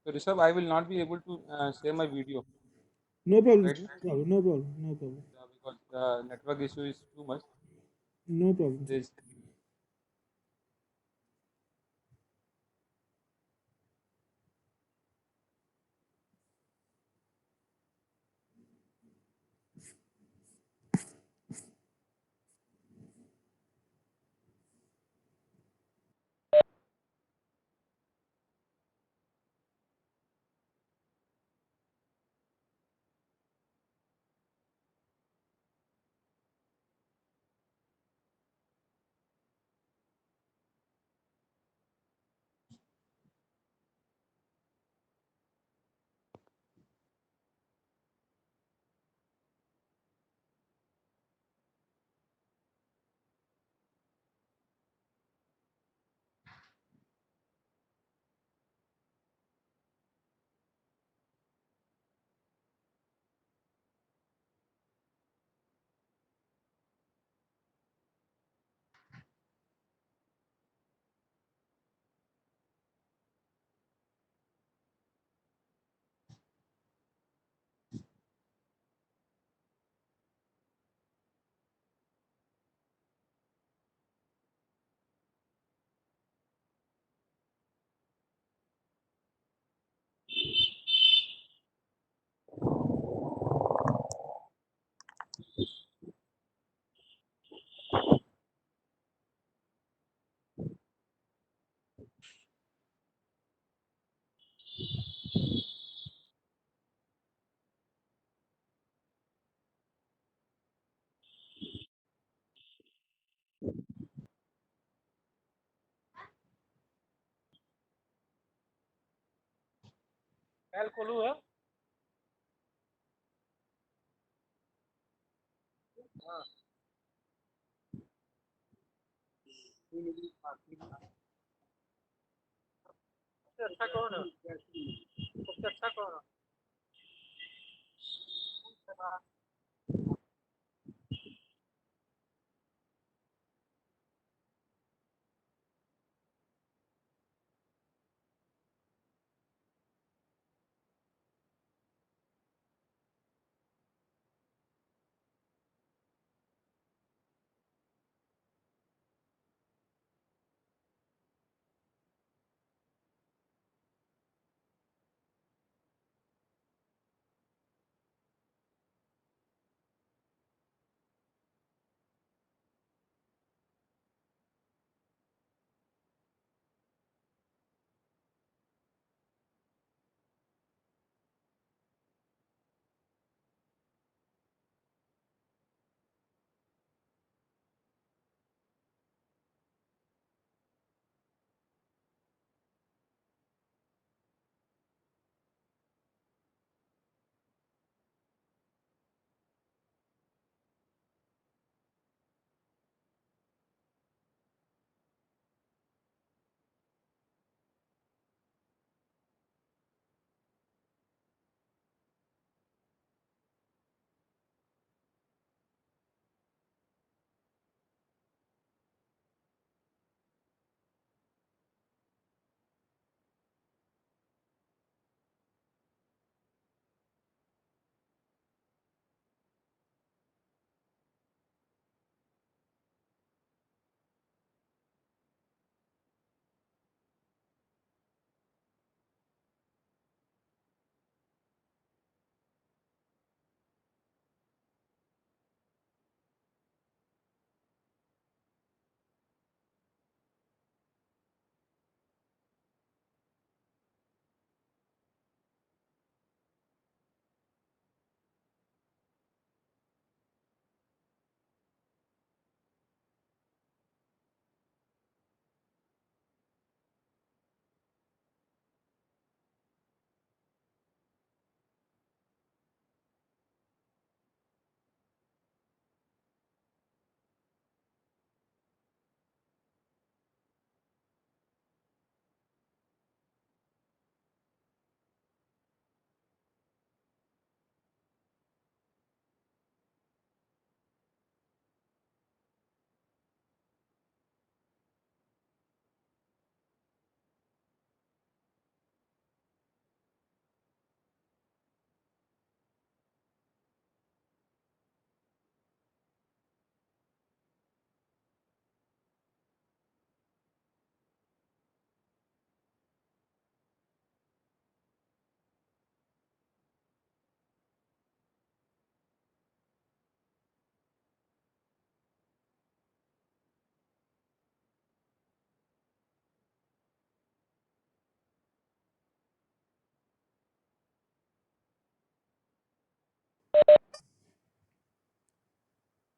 So Rishabh, I will not be able to share my video, No problem. right? No problem. No problem. Because the network issue is too much. No problem, sir. There's Kal kholu hai? सबसे अच्छा कौन है? सबसे अच्छा कौन है?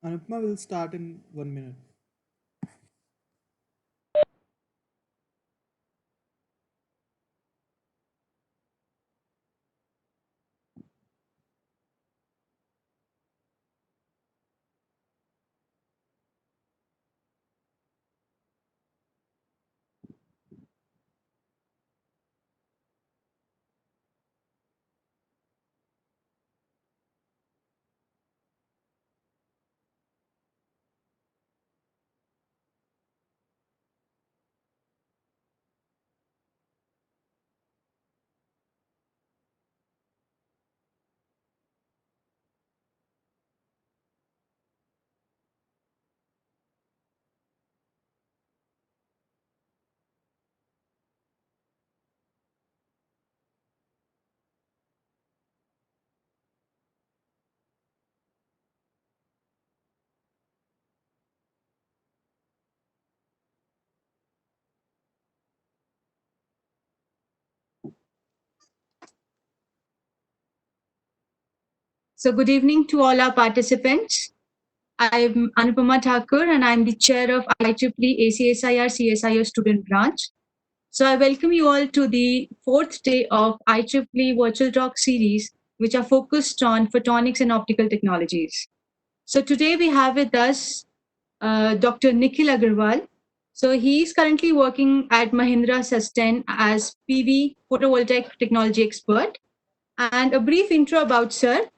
Anupma will start in 1 minute. So, good evening to all our participants. I'm Anupama Thakur and I'm the chair of IEEE ACSIR CSIO student branch. So, I welcome you all to the fourth day of IEEE Virtual Talk series, which are focused on photonics and optical technologies. So, today we have with us Dr. Nikhil Agarwal. So, he is currently working at Mahindra Susten as PV photovoltaic technology expert. And a brief intro about Sir.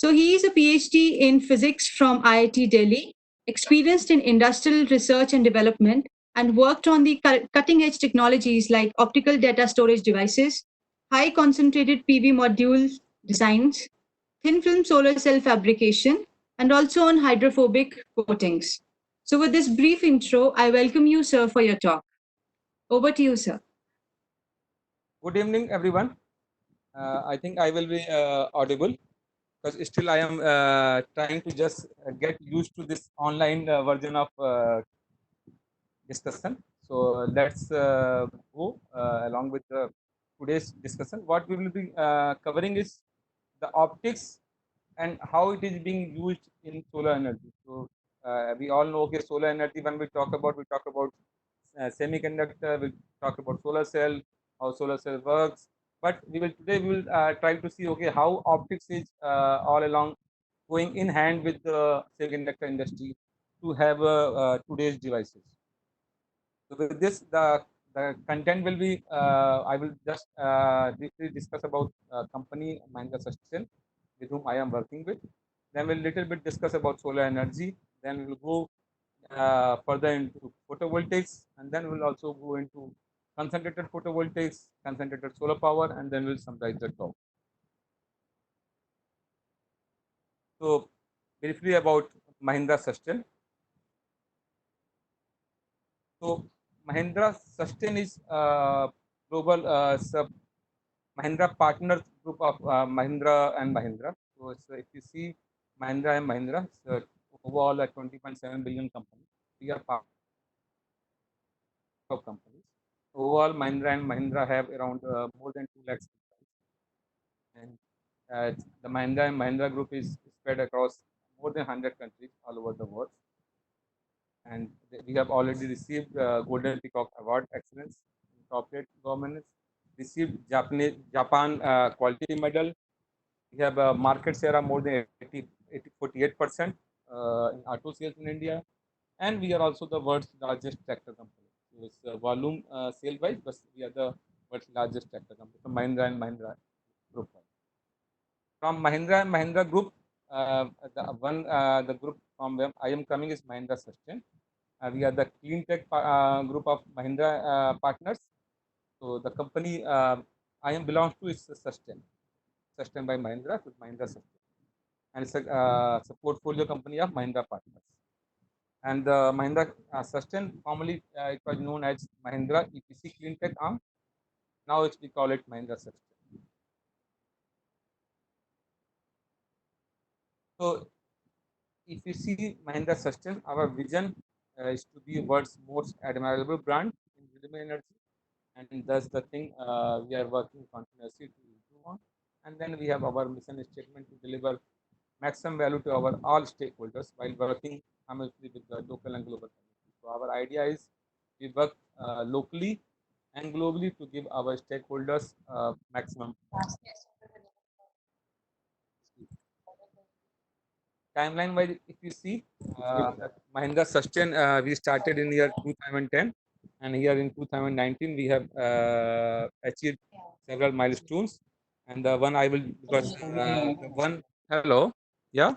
So he is a PhD in physics from IIT Delhi, experienced in industrial research and development, and worked on the cutting edge technologies like optical data storage devices, high concentrated PV module designs, thin film solar cell fabrication, and also on hydrophobic coatings. So, with this brief intro, I welcome you, sir, for your talk. Over to you, sir. Good evening, everyone. I think I will be audible because still I am trying to just get used to this online version of discussion. So let's go along with today's discussion. What we will be covering is the optics and how it is being used in solar energy. So we all know, okay, solar energy. When we talk about semiconductor. We talk about solar cell, how solar cell works. But we will try to see, okay, how optics is all along going in hand with the semiconductor industry to have today's devices. So with this, the content will be, I will just briefly discuss about company Mahindra Susten, with whom I am working with. Then we'll little bit discuss about solar energy. Then we'll go further into photovoltaics, and then we'll also go into concentrated photovoltaics, concentrated solar power, and then we'll summarize the talk. So briefly about Mahindra Susten. So Mahindra Susten is global Mahindra partner group of Mahindra and Mahindra. So if you see Mahindra and Mahindra, it's overall a 20.7 billion company. We are part of companies. Overall, Mahindra and Mahindra have around more than 2 lakhs employees. And the Mahindra and Mahindra group is spread across more than 100 countries all over the world. And we have already received Golden Peacock Award Excellence in Corporate Governance, received Japan Quality Medal. We have a market share of more than 48% in auto sales in India. And we are also the world's largest tractor company. So it's volume sale wise, but we are the world's largest tractor company from Mahindra and Mahindra group. From Mahindra and Mahindra group, the group from where I am coming is Mahindra Susten. We are the clean tech group of Mahindra partners. So the company I am belongs to is Susten by Mahindra, so Mahindra Susten, and it's a portfolio company of Mahindra partners. And the Mahindra Susten, formerly it was known as Mahindra EPC Clean Tech arm. Now we call it Mahindra Susten. So if you see Mahindra Susten, our vision is to be world's most admirable brand in renewable energy, and that's the thing we are working continuously to improve on. And then we have our mission statement to deliver maximum value to our all stakeholders while working harmoniously with the local and global community. So our idea is we work locally and globally to give our stakeholders maximum timeline wise. If you see Mahindra Sustain, we started in year 2010, and here in 2019 we have achieved several milestones. And the one I will, because the one, hello, yeah.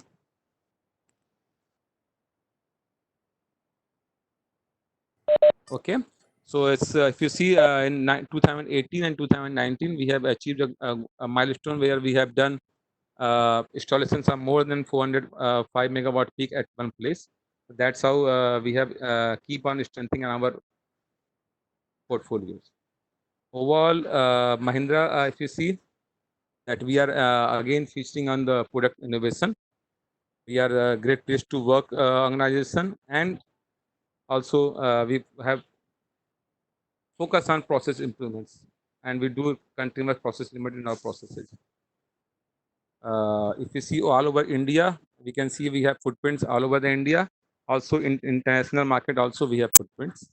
Okay, so it's if you see in 2018 and 2019 we have achieved a milestone where we have done installations are more than 405 megawatt peak at one place. So that's how we have keep on strengthening our portfolios. Overall, Mahindra, if you see that we are again featuring on the product innovation, we are a great place to work organization, and also we have focus on process improvements, and we do continuous process limit in our processes. If you see all over India, we can see we have footprints all over the India. Also in international market, also we have footprints.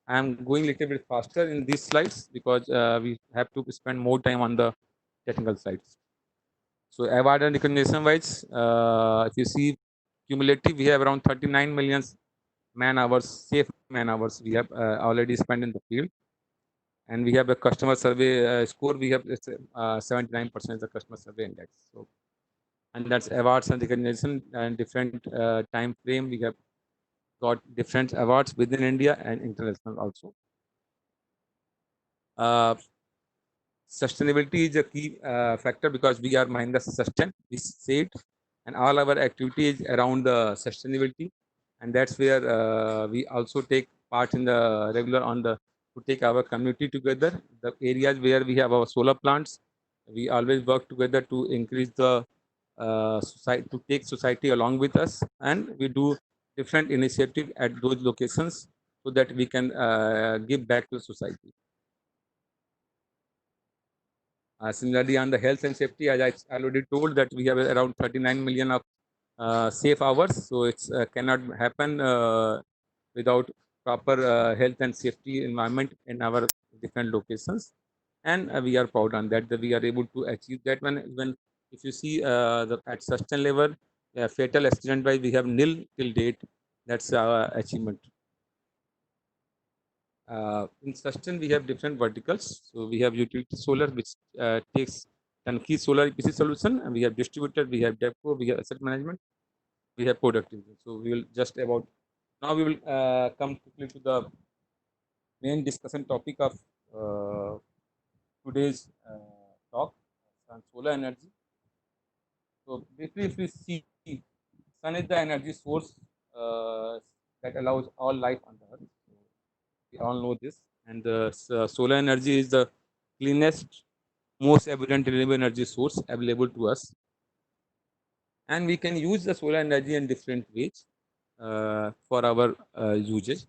I'm going a little bit faster in these slides because we have to spend more time on the technical slides. So award and recognition wise, if you see cumulative, we have around 39 million man hours, safe man hours we have already spent in the field. And we have a customer survey score, we have 79% the customer survey index. So, and that's awards and recognition and different time frame. We have got different awards within India and international also. Sustainability is a key factor because we are Mahindra Sustain, we say it, and all our activity is around the sustainability, and that's where we also take part in the regular on the to take our community together. The areas where we have our solar plants, we always work together to increase the society, to take society along with us, and we do different initiative at those locations so that we can give back to the society. Similarly, on the health and safety, as I already told that we have around 39 million of safe hours, so it's cannot happen without proper health and safety environment in our different locations, and we are proud on that we are able to achieve that. When if you see at sustain level, fatal accident wise we have nil till date. That's our achievement. In sustain, we have different verticals. So we have utility solar, which takes turnkey solar EPC solution, and we have distributor, we have depot, we have asset management, we have productivity. So we will just about now we will come quickly to the main discussion topic of today's talk on solar energy. So briefly, if we see, sun is the energy source that allows all life on the earth. So we all know this, and the solar energy is the cleanest, most abundant renewable energy source available to us, and we can use the solar energy in different ways for our usage.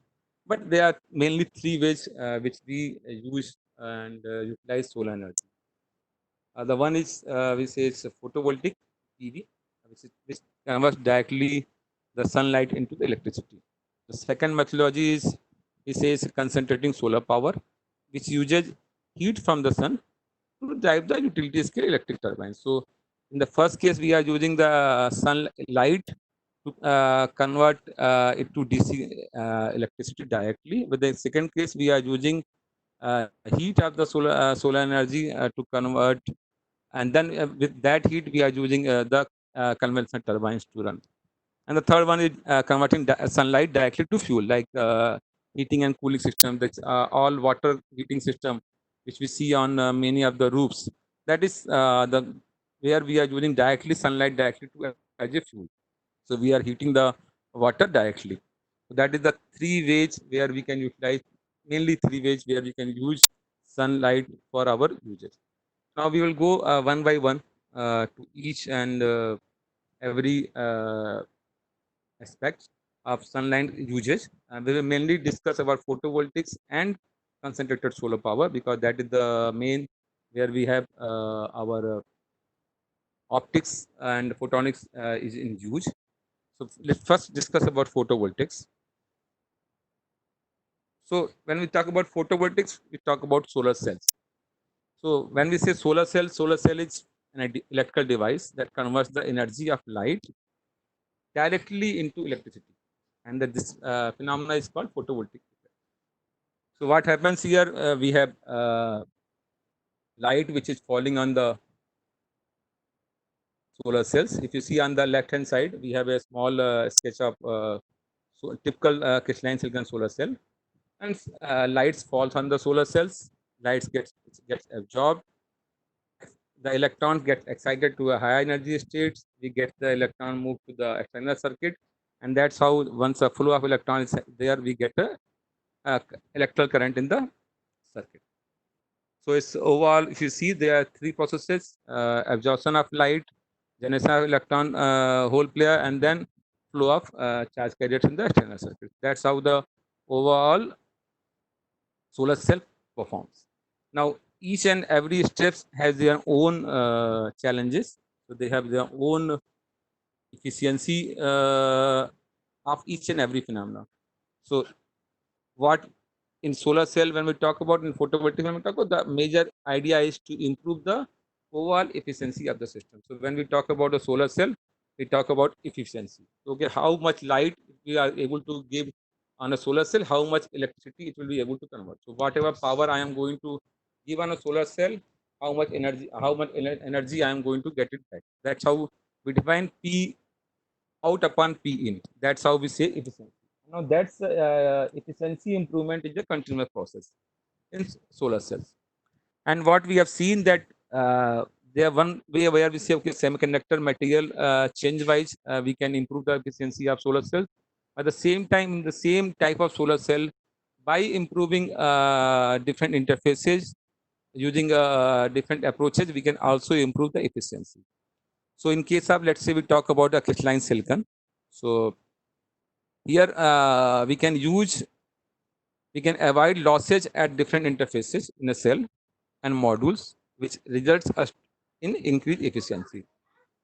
But there are mainly three ways which we use and utilize solar energy. The one is we say it's a photovoltaic PV, which converts directly the sunlight into the electricity. The second methodology is we say it's concentrating solar power, which uses heat from the sun to drive the utility scale electric turbines. So in the first case, we are using the sunlight to convert it to DC electricity directly. With the second case, we are using heat of the solar energy to convert, and then with that heat, we are using the conventional turbines to run. And the third one is converting sunlight directly to fuel, like heating and cooling system. That's all water heating system, which we see on many of the roofs. That is the where we are using directly sunlight directly to as a fuel. So we are heating the water directly. So that is the three ways where we can utilize, mainly three ways where we can use sunlight for our usage. Now we will go one by one to each and every aspects of sunlight usage. We will mainly discuss about photovoltaics and concentrated solar power because that is the main where we have our optics and photonics is in use. So let's first discuss about photovoltaics. So when we talk about photovoltaics, we talk about solar cells. So when we say solar cell is an electrical device that converts the energy of light directly into electricity, and that this phenomena is called photovoltaic effect. So what happens here? We have light which is falling on the solar cells. If you see on the left hand side, we have a small sketch of typical crystalline silicon solar cell, and lights falls on the solar cells. Lights gets absorbed. The electrons get excited to a higher energy state. We get the electron move to the external circuit, and that's how once a flow of electrons is there, we get a electrical current in the circuit. So it's overall, if you see, there are three processes: absorption of light, generation of electron hole pair, and then flow of charge carriers in the external circuit. That's how the overall solar cell performs. Now, each and every steps has their own challenges. So they have their own efficiency of each and every phenomena. So what in solar cell, when we talk about in photovoltaic, when we talk about, the major idea is to improve the overall efficiency of the system. So when we talk about a solar cell, we talk about efficiency. Okay, how much light we are able to give on a solar cell, how much electricity it will be able to convert. So whatever power I am going to give on a solar cell, how much energy I am going to get it back. That's how we define P out upon P in. That's how we say efficiency. Now that's efficiency improvement is a continuous process in solar cells. And what we have seen that there one way where we say, okay, semiconductor material change wise, we can improve the efficiency of solar cells. At the same time, in the same type of solar cell, by improving different interfaces, using different approaches, we can also improve the efficiency. So in case of, let's say we talk about a crystalline silicon. So here we can avoid losses at different interfaces in a cell and modules, which results in increased efficiency.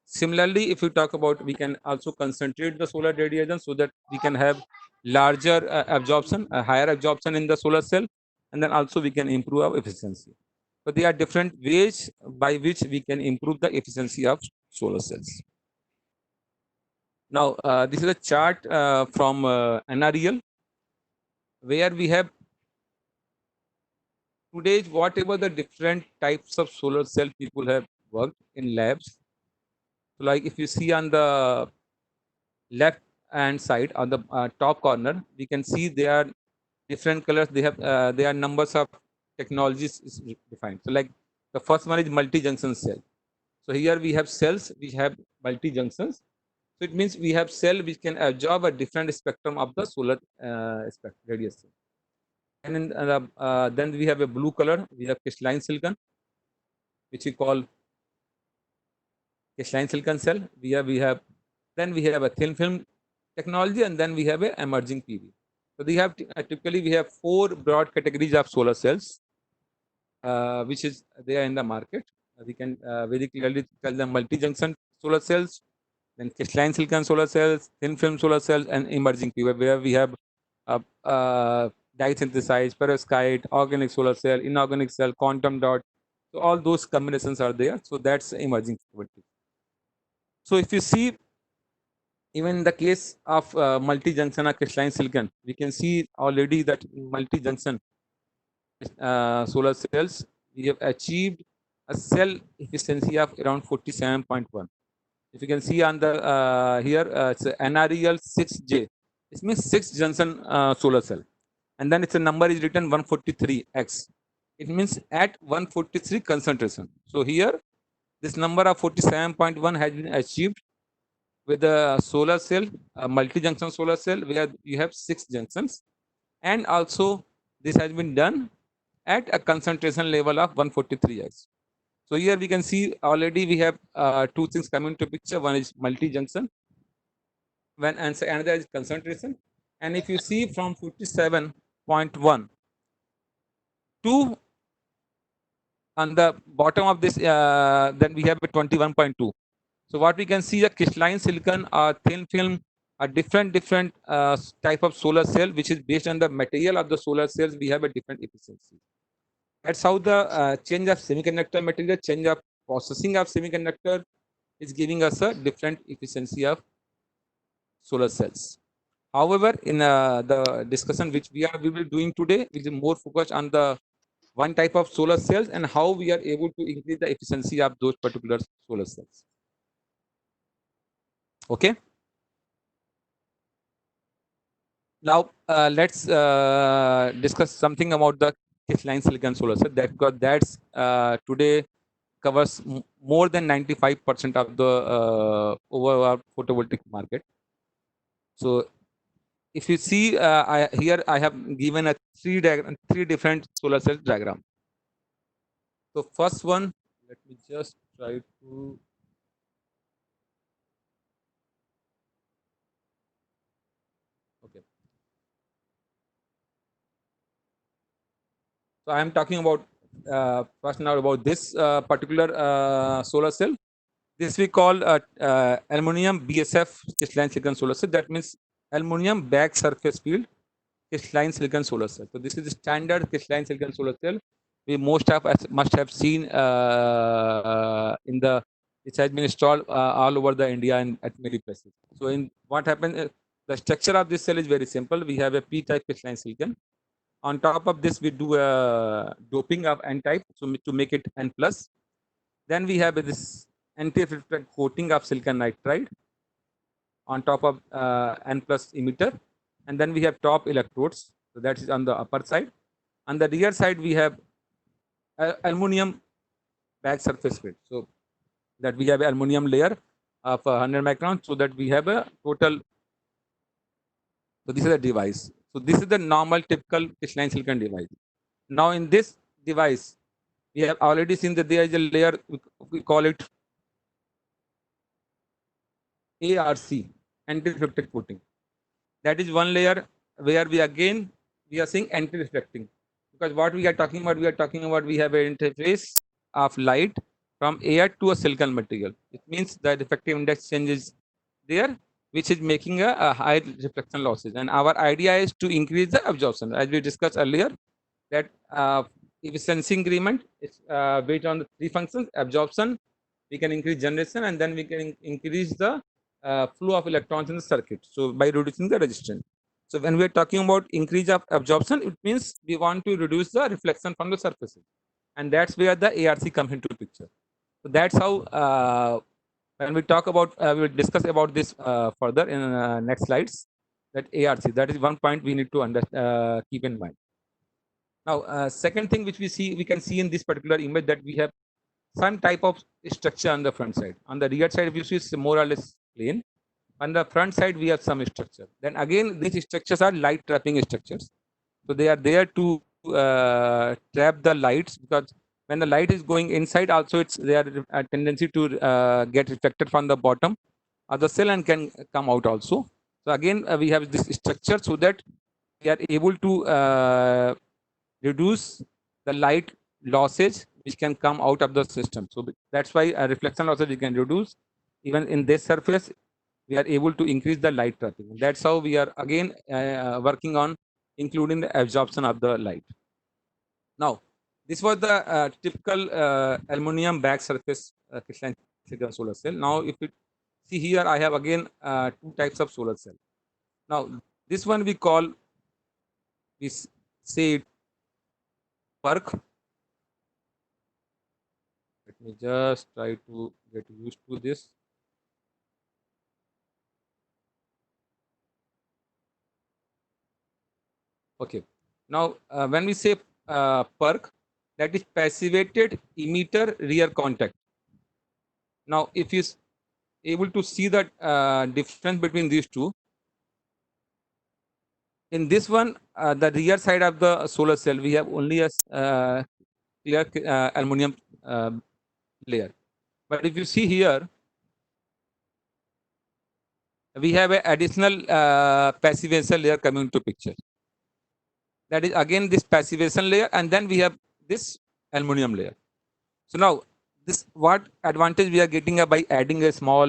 Similarly, if we talk about, we can also concentrate the solar radiation so that we can have larger absorption, a higher absorption in the solar cell, and then also we can improve our efficiency. But there are different ways by which we can improve the efficiency of solar cells. Now, this is a chart from NREL, where we have today whatever the different types of solar cell people have worked in labs. So like if you see on the left hand side on the top corner, we can see there are different colors. There are numbers of technologies is defined. So like the first one is multi-junction cell. So here we have cells which have multi-junctions. So it means we have cell which can absorb a different spectrum of the solar radiation. And then we have a blue color. We have crystalline silicon, which we call crystalline silicon cell. We have then we have a thin film technology, and then we have a emerging PV. So we have typically we have four broad categories of solar cells, which is there in the market. We can very clearly tell them multi-junction solar cells, then crystalline silicon solar cells, thin film solar cells, and emerging PV, where we have dye-synthesized, perovskite, organic solar cell, inorganic cell, quantum dot. So all those combinations are there. So that's emerging capability. So if you see, even in the case of multi-junction or crystalline silicon, we can see already that in multi-junction solar cells, we have achieved a cell efficiency of around 47.1. If you can see on the here, it's NREL 6J. It means 6 junction solar cell, and then its a number is written 143x. It means at 143 concentration. So here, this number of 47.1 has been achieved with a solar cell, a multi-junction solar cell, where you have 6 junctions, and also this has been done at a concentration level of 143x. So here we can see already we have two things coming to picture. One is multi-junction, and another is concentration. And if you see from 47.1 to on the bottom of this, then we have a 21.2. So what we can see, the crystalline silicon or thin film are different type of solar cell, which is based on the material of the solar cells. We have a different efficiency. That's how the change of semiconductor material, change of processing of semiconductor is giving us a different efficiency of solar cells. However, in the discussion which we will be doing today, we will more focused on the one type of solar cells and how we are able to increase the efficiency of those particular solar cells. Okay. Now let's discuss something about the crystalline silicon solar cell. That's today covers more than 95% of the overall photovoltaic market. So if you see here, I have given a three different solar cell diagram. So first one, let me just try to. Okay. So I am talking about first now about this particular solar cell. This we call aluminum BSF crystalline silicon solar cell. That means aluminum back surface field crystalline silicon solar cell. So this is the standard crystalline silicon solar cell. We must have seen in the, it has been installed all over the India and at many places. So in what happens, the structure of this cell is very simple. We have a P-type crystalline silicon. On top of this, we do a doping of N-type, so to make it N plus. Then we have this anti-reflective coating of silicon nitride on top of N plus emitter, and then we have top electrodes. So that is on the upper side. On the rear side, we have aluminum back surface field. So that we have an aluminum layer of 100 microns, so that we have a total. So this is a device. So this is the normal typical crystalline silicon device. Now in this device, we have already seen that there is a layer, we call it ARC, anti-reflective coating. That is one layer where we are seeing anti-reflecting, because what we are talking about, we have an interface of light from air to a silicon material. It means the refractive index changes there, which is making a high reflection losses. And our idea is to increase the absorption, as we discussed earlier, that efficiency increment is based on the three functions: absorption, we can increase generation, and then we can increase the flow of electrons in the circuit. So by reducing the resistance. So when we are talking about increase of absorption, it means we want to reduce the reflection from the surfaces, and that's where the ARC comes into the picture. So that's how when we talk about, we will discuss about this further in next slides. That ARC, that is one point we need to keep in mind. Now, second thing which we can see in this particular image, that we have some type of structure on the front side. On the rear side, if you see, it's more or less plain. On the front side, we have some structure. Then again, these structures are light trapping structures. So they are there to trap the lights, because when the light is going inside, also they are a tendency to get reflected from the bottom of the cell and can come out also. So again, we have this structure so that we are able to reduce the light losses which can come out of the system. So that's why reflection losses we can reduce. Even in this surface, we are able to increase the light trapping. That's how we are again working on including the absorption of the light. Now, this was the typical aluminum back surface crystalline silicon solar cell. Now, if you see here, I have again two types of solar cell. Now, this one we call, we say PERC. Let me just try to get used to this. Okay. Now, when we say PERC, that is passivated emitter rear contact. Now, if you able to see the difference between these two, in this one, the rear side of the solar cell, we have only a clear aluminum layer. But if you see here, we have an additional passivation layer coming into picture. That is again this passivation layer, and then we have this aluminum layer. So now this what advantage we are getting by adding a small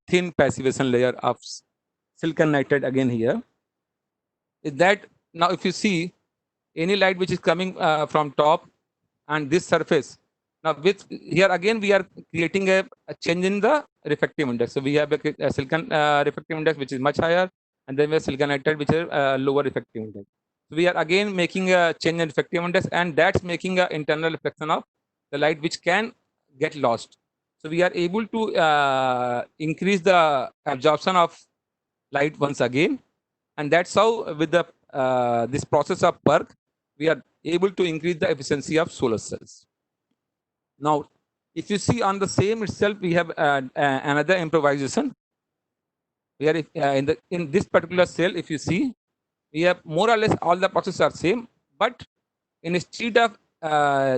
thin passivation layer of silicon nitride again here is that now if you see any light which is coming from top and this surface now with here again we are creating a change in the refractive index. So we have a silicon refractive index which is much higher, and then we have silicon nitride which is lower refractive index. So we are again making a change in refractive index, and that's making an internal reflection of the light which can get lost. So we are able to increase the absorption of light once again, and that's how with the this process of PERC we are able to increase the efficiency of solar cells. Now, if you see on the same itself, we have another improvisation. We are in this particular cell. If you see, we have more or less all the processes are same, but instead of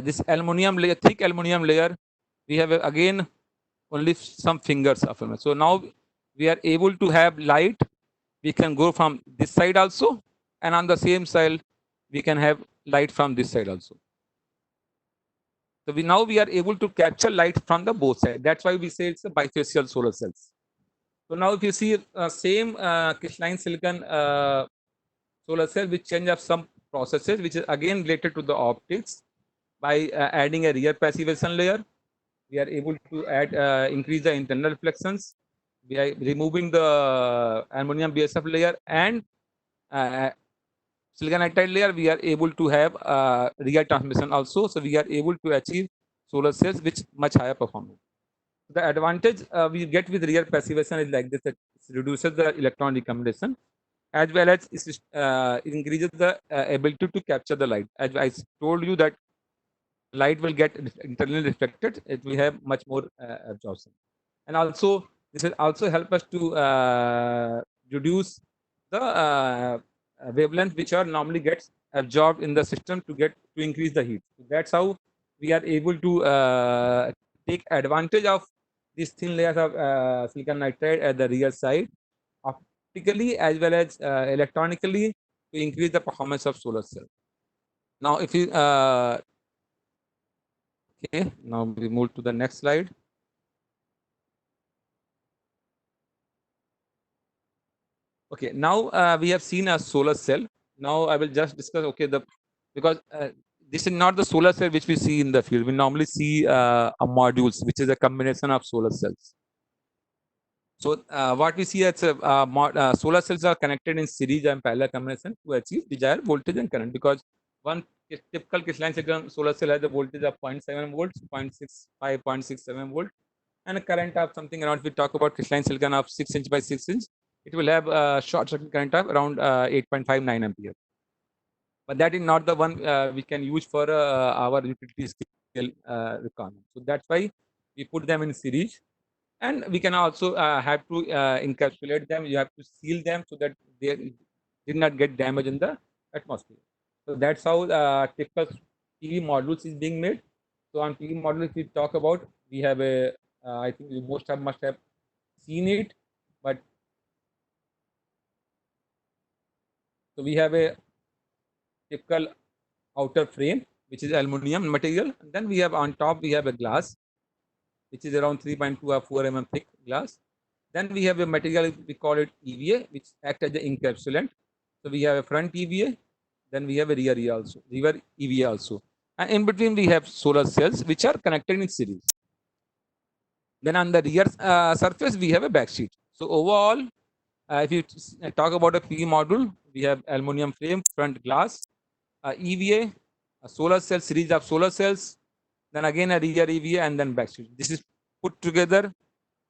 this aluminum layer, thick aluminum layer, we have again only some fingers of it. So now we are able to have light. We can go from this side also, and on the same side, we can have light from this side also. So we are able to capture light from the both sides. That's why we say it's a bifacial solar cells. So now if you see same crystalline silicon solar cell, which change of some processes, which is again related to the optics by adding a rear passivation layer. We are able to add increase the internal reflections. We are removing the aluminum BSF layer and silicon nitride layer. We are able to have rear transmission also. So we are able to achieve solar cells which much higher performance. The advantage we get with rear passivation is like this: it reduces the electron recombination, as well as it increases the ability to capture the light. As I told you that light will get internally reflected, it will have much more absorption. And also, this will also help us to reduce the wavelength which are normally gets absorbed in the system to increase the heat. So that's how we are able to take advantage of these thin layers of silicon nitride at the rear side, optically as well as electronically, to increase the performance of solar cell. Now, if you okay, now we move to the next slide. Okay, now we have seen a solar cell. Now I will just discuss. Okay, because this is not the solar cell which we see in the field. We normally see a modules, which is a combination of solar cells. So what we see as solar cells are connected in series and parallel combination to achieve desired voltage and current. Because one typical crystalline solar cell has a voltage of 0.7 volts, 0.65, 0.67 volt, and a current of something around. If we talk about crystalline silicon of 6 inch by 6 inch, it will have a short circuit current of around 8.59 ampere. But that is not the one we can use for our utility scale requirement. So that's why we put them in series, and we can also have to encapsulate them. You have to seal them so that they did not get damage in the atmosphere. So that's how typical PV modules is being made. So on PV module, if we talk about, we have a I think you must have seen it, but so we have a typical outer frame which is aluminum material, and then we have on top we have a glass which is around 3.2 or 4 thick glass. Then we have a material, we call it EVA, which act as the encapsulant. So we have a front EVA, then we have a rear EVA also. And in between we have solar cells which are connected in series. Then on the rear surface we have a backsheet. So overall, if you talk about a PV module, we have aluminum frame, front glass, EVA, a solar cell, series of solar cells, then again a rear EVA, and then backsheet. This is put together.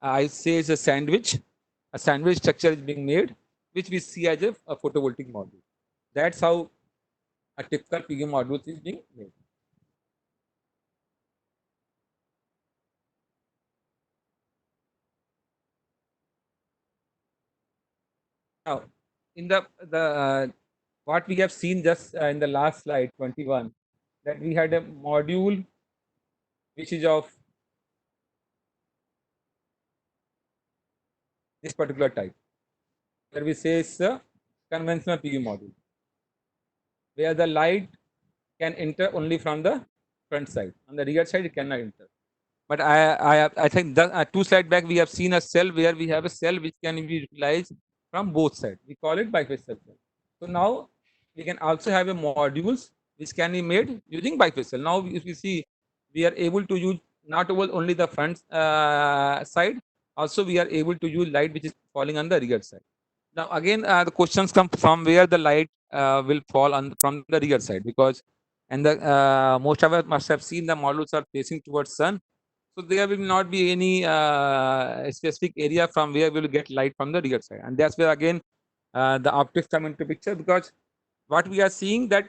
I say it's a sandwich. A sandwich structure is being made, which we see as a photovoltaic module. That's how a typical PV module is being made. Now, in the what we have seen just in the last slide 21, that we had a module which is of this particular type, where we say it's a conventional PV module, where the light can enter only from the front side. On the rear side, it cannot enter. But I think that 2 slides back we have seen a cell where we have a cell which can be utilized from both sides. We call it bifacial cell. So now we can also have a modules which can be made using bifacial. Now if you see, we are able to use not only the front side, also we are able to use light which is falling on the rear side. Now again, the questions come from where the light will fall on from the rear side, because and the most of us must have seen the modules are facing towards sun, so there will not be any specific area from where we will get light from the rear side, and that's where again the optics come into picture, because what we are seeing that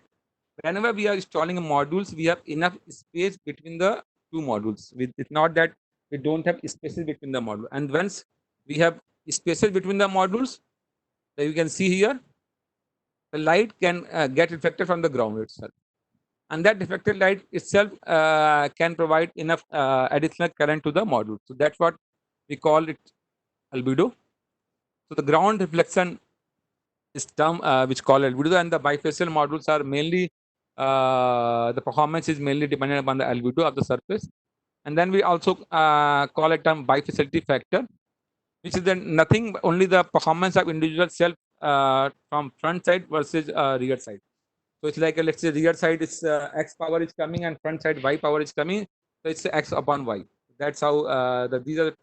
whenever we are installing modules, we have enough space between the two modules. It's not that we don't have spaces between the module, and once we have spaces between the modules, that you can see here, the light can get reflected from the ground itself, and that reflected light itself can provide enough additional current to the module. So that's what we call it albedo. So the ground reflection is term which call albedo, and the bifacial modules are mainly the performance is mainly dependent upon the albedo of the surface. And then we also call a term bifaciality factor, which is then nothing only the performance of individual cell from front side versus rear side. So it's like let's say rear side is x power is coming and front side y power is coming. So it's x upon y. That's how these are the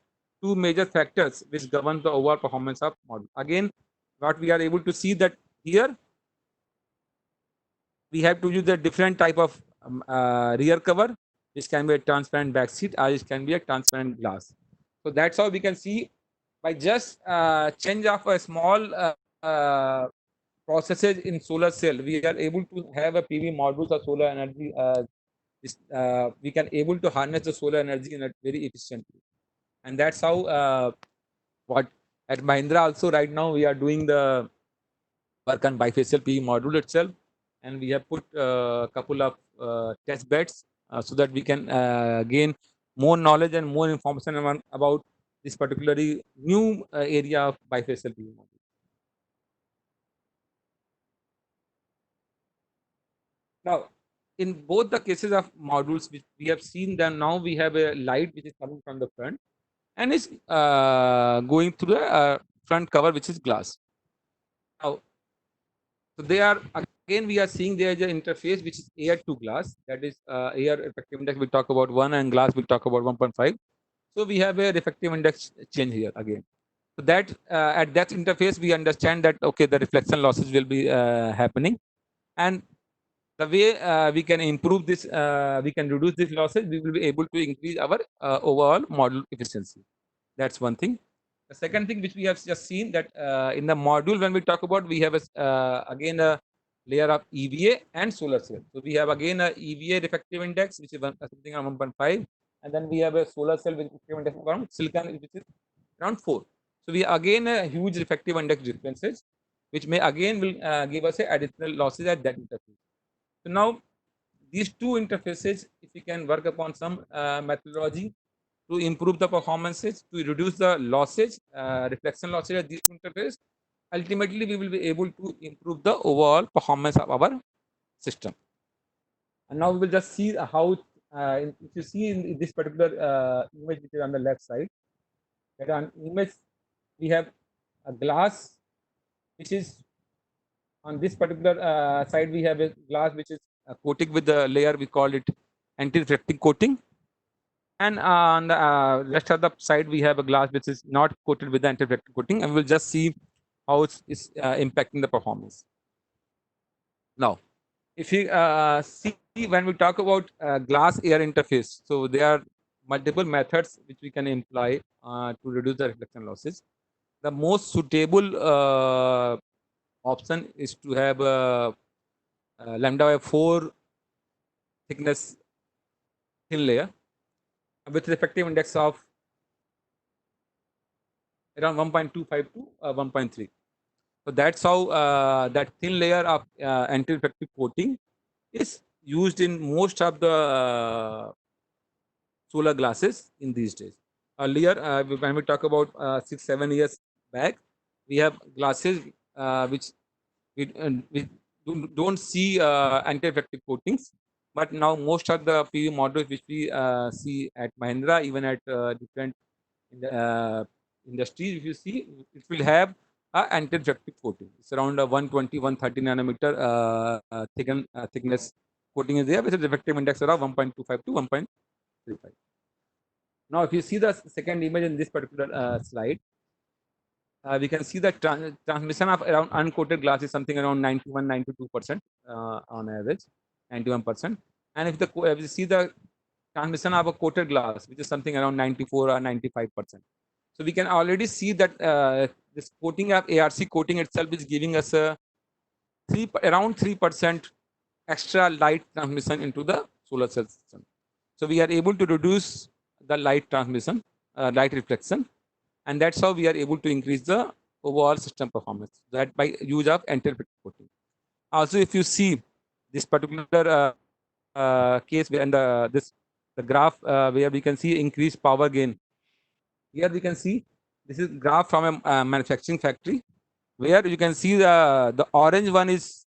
two major factors which govern the overall performance of model. Again, what we are able to see that here we have to use a different type of rear cover, which can be a transparent back seat or it can be a transparent glass. So that's how we can see by just change of a small processes in solar cell, we are able to have a PV modules or solar energy. We can able to harness the solar energy in a very efficiently, and that's how what at Mahindra also right now we are doing the work on bifacial PV module itself, and we have put a couple of test beds so that we can gain more knowledge and more information about this particularly new area of bifacial PV module. Now, in both the cases of modules, which we have seen that now we have a light which is coming from the front and is going through the front cover, which is glass. Now, so they are again we are seeing there is an interface which is air to glass, that is air effective index we talk about 1 and glass we talk about 1.5. So we have a reflective index change here again. So that at that interface we understand that okay, the reflection losses will be happening, and the way we can improve this, we can reduce these losses, we will be able to increase our overall module efficiency. That's one thing. The second thing which we have just seen that in the module, when we talk about, we have again a layer of EVA and solar cell. So we have again a EVA reflective index, which is something around 1.5, and then we have a solar cell with reflective index around silicon, which is around 4. So we again a huge reflective index differences, which may again will give us a additional losses at that interface. So now these two interfaces, if we can work upon some methodology to improve the performances, to reduce the losses, reflection losses at these two interfaces, ultimately we will be able to improve the overall performance of our system. And now we will just see how, if you see in this particular image which is on the left side, that on image we have a glass which is on this particular side, we have a glass which is coated with the layer we call it anti-reflecting coating, and on the rest of the side we have a glass which is not coated with the anti-reflecting coating, and we'll just see how it's impacting the performance. Now, if you see when we talk about glass air interface, so there are multiple methods which we can employ to reduce the reflection losses. The most suitable option is to have a lambda by 4 thickness thin layer with reflective index of around 1.25 to 1.3. So that's how that thin layer of anti-reflective coating is used in most of the solar glasses in these days. Earlier, when we talk about 6-7 years back, we have glasses which we don't see anti-reflective coatings, But now most of the PV modules which we see at Mahindra, even at different industries, if you see, it will have a anti-reflective coating. It's around a 120, 130 nanometer thickness coating is there, with a reflective index around 1.25 to 1.35. Now, if you see the second image in this particular slide, we can see the transmission of around uncoated glass is something around 91, 92% on average, 91%. And if you see the transmission of a coated glass, which is something around 94 or 95%. So we can already see that this coating of ARC coating itself is giving us a around 3% extra light transmission into the solar cell system. So we are able to reduce the light transmission, light reflection, and that's how we are able to increase the overall system performance, that by use of anti-reflective coating. Also, if you see this particular case where the graph where we can see increased power gain. Here we can see this is graph from a manufacturing factory, where you can see the orange one is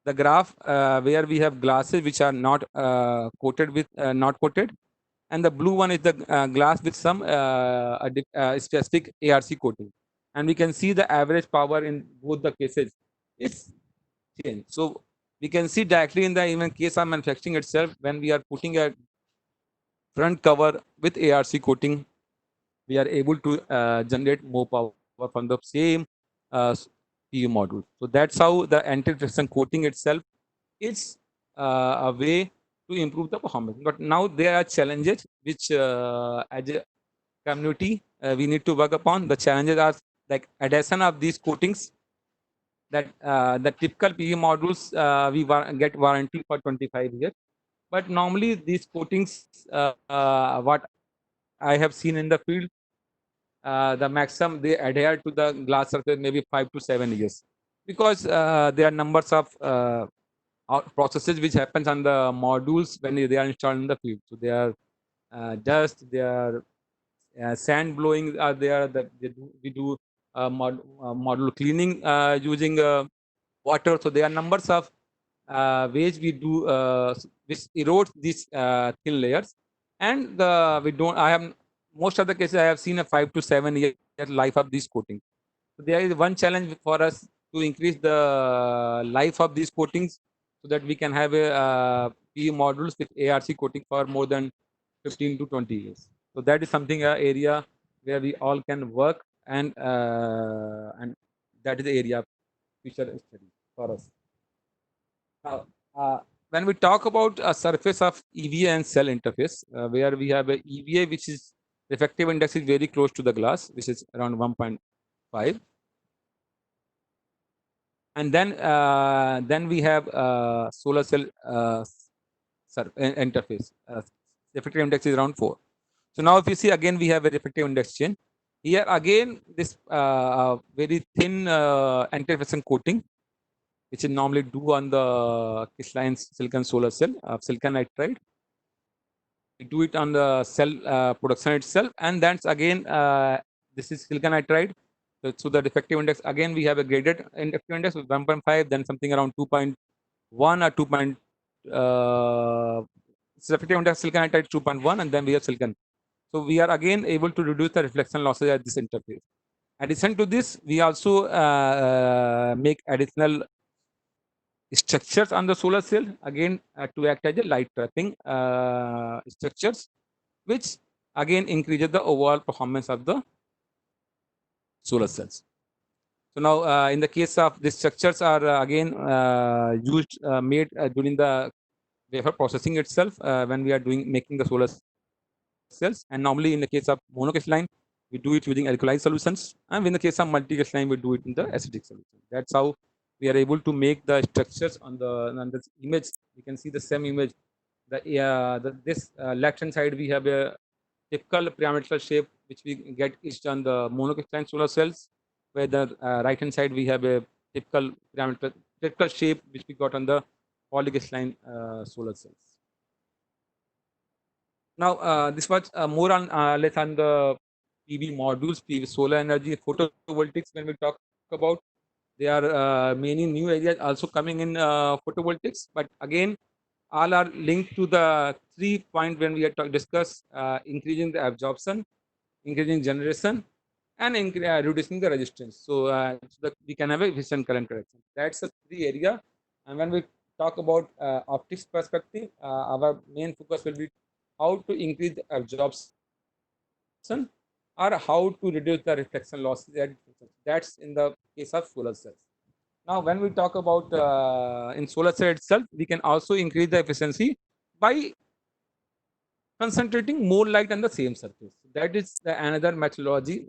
the graph where we have glasses which are not coated with not coated, and the blue one is the glass with some specific ARC coating, and we can see the average power in both the cases. It's changed. So we can see directly in the even case of manufacturing itself, when we are putting a front cover with ARC coating, we are able to generate more power from the same PU module. So that's how the anti-reflection coating itself is a way to improve the performance. But now there are challenges which, as a community, we need to work upon. The challenges are like addition of these coatings. That the typical PV modules we get warranty for 25 years, but normally these coatings, what I have seen in the field, the maximum they adhere to the glass surface maybe 5 to 7 years, because there are numbers of processes which happens on the modules when they are installed in the field. So they are dust, they are sand blowing are there. We do module cleaning using water. So there are numbers of ways we do which erodes these thin layers, and we don't. I have most of the cases I have seen a 5 to 7 year life of these coatings. So there is one challenge for us to increase the life of these coatings, so that we can have a PE modules with ARC coating for more than 15 to 20 years. So that is something area where we all can work, and that is the area of future study for us. Now, when we talk about a surface of EVA and cell interface, where we have a EVA, which is refractive index is very close to the glass, which is around 1.5, and then we have solar cell interface. Refractive index is around 4. So now, if you see again, we have a refractive index chain. Here again, this very thin anti-reflection coating, which is normally do on the crystalline silicon solar cell of silicon nitride. We do it on the cell production itself, and that's again this is silicon nitride. So the defective index again we have a graded defective index with 1.5, then something around 2.1 or 2. Defective index silicon nitride 2.1, and then we have silicon. So we are again able to reduce the reflection losses at this interface. Addition to this, we also make additional structures on the solar cell again to act as a light trapping structures, which again increases the overall performance of the solar cells. So now, in the case of these structures are again used made during the wafer processing itself when we are making the solar cells, and normally in the case of monocrystalline we do it using alkaline solutions, and in the case of multicrystalline we do it in the acidic solution. That's how we are able to make the structures on this image. You can see the same image. This left hand side we have a typical pyramidal shape which we get etched on the monocrystalline solar cells, where the right hand side we have a typical shape which we got on the polycrystalline solar cells. Now, this was more on less on the PV modules, PV solar energy, photovoltaics. When we talk about, there are many new areas also coming in photovoltaics. But again, all are linked to the 3 point when we had discussed increasing the absorption, increasing generation, and reducing the resistance. So that we can have a efficient current correction. That's the 3 area. And when we talk about optics perspective, our main focus will be how to increase the absorption or how to reduce the reflection losses. That's in the case of solar cells. Now, when we talk about in solar cell itself, we can also increase the efficiency by concentrating more light on the same surface. That is another methodology,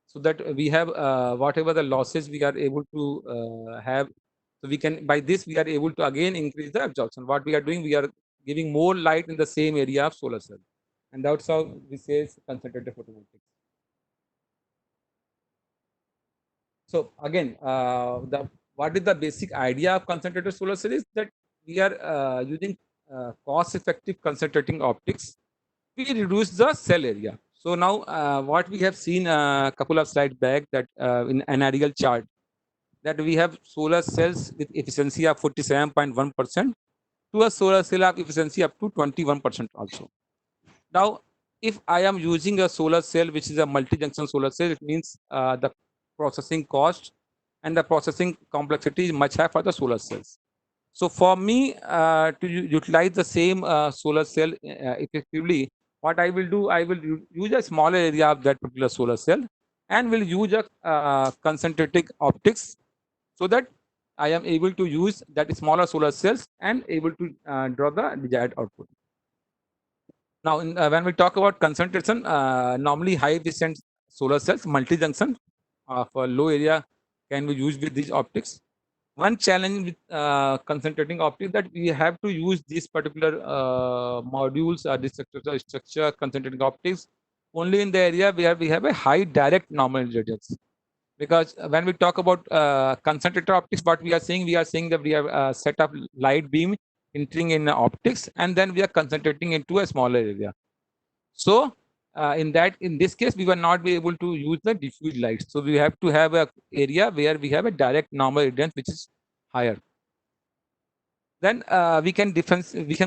so that we have whatever the losses we are able to have. So we can, by this we are able to again increase the absorption. What we are doing, we are giving more light in the same area of solar cell, and that's how we say it's concentrated photovoltaics. So again, what is the basic idea of concentrated solar cell is that we are using cost-effective concentrating optics. We reduce the cell area. So now what we have seen a couple of slides back, that in an aerial chart, that we have solar cells with efficiency of 47.1% to a solar cell of efficiency up to 21% also. Now, if I am using a solar cell which is a multi-junction solar cell, it means the processing cost and the processing complexity is much higher for the solar cells. So for me to utilize the same solar cell effectively, what I will do, I will use a smaller area of that particular solar cell and will use a concentrating optics, so that I am able to use that smaller solar cells and able to draw the desired output. Now, when we talk about concentration, normally high efficient solar cells, multi-junction for low area can be used with these optics. One challenge with concentrating optics, that we have to use these particular modules or this structure concentrating optics only in the area where we have a high direct normal radiance. Because when we talk about concentrator optics, what we are saying that we have a set of light beam entering in optics, and then we are concentrating into a smaller area. So in this case, we will not be able to use the diffuse light. So we have to have a area where we have a direct normal radiance which is higher. Then we can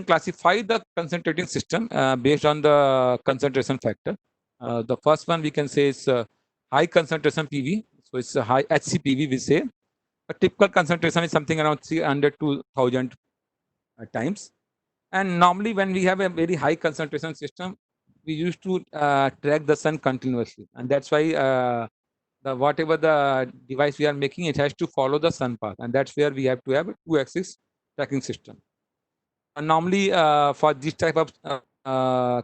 classify the concentrating system based on the concentration factor. The first one we can say is high concentration PV. So it's a high HCPV we say. A typical concentration is something around 300 to 1000 times. And normally when we have a very high concentration system, we used to track the sun continuously. And that's why whatever the device we are making, it has to follow the sun path. And that's where we have to have a 2-axis tracking system. And normally for this type of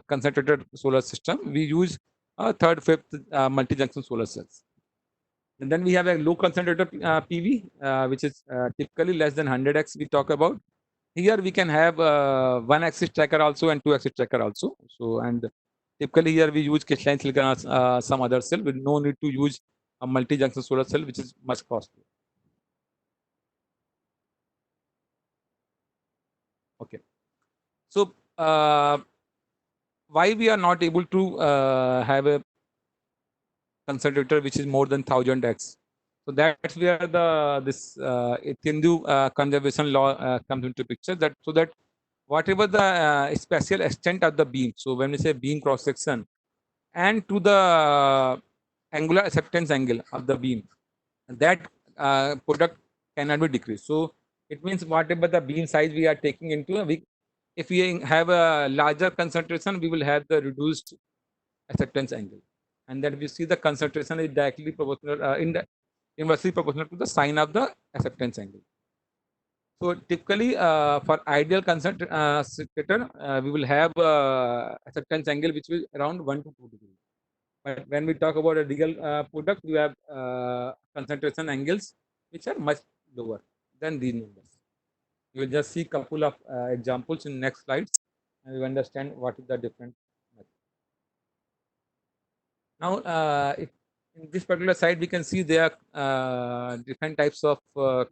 concentrated solar system, we use third, fifth multi-junction solar cells. And then we have a low concentrated PV, which is typically less than 100x we talk about. Here we can have 1-axis tracker also and 2-axis tracker also. So, and typically here we use crystalline silicon or some other cell with no need to use a multi-junction solar cell, which is much costly. Okay. So why we are not able to have a concentrator which is more than 1000x? So that's where this Hindu conservation law comes into picture. That so that whatever the spatial extent of the beam, so when we say beam cross section, and to the angular acceptance angle of the beam, that product cannot be decreased. So it means whatever the beam size we are taking into, if we have a larger concentration, we will have the reduced acceptance angle, and then we see the concentration is directly proportional, inversely proportional to the sign of the acceptance angle. So typically, for ideal concentrator, we will have acceptance angle which will around 1 to 2 degrees. But when we talk about a real product, we have concentration angles which are much lower than these numbers. You will just see a couple of examples in next slides, and you understand what is the different method. Now, in this particular slide, we can see there are different types of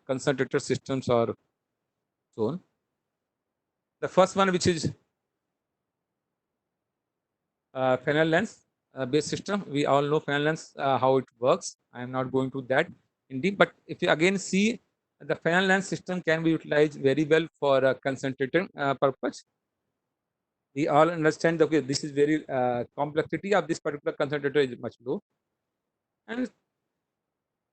concentrator systems or shown. The first one, which is Fresnel lens based system. We all know Fresnel lens how it works. I am not going to that in deep, but if you again see the Fresnel lens system can be utilized very well for a concentrating purpose. We all understand that okay, this is very complexity of this particular concentrator is much low, and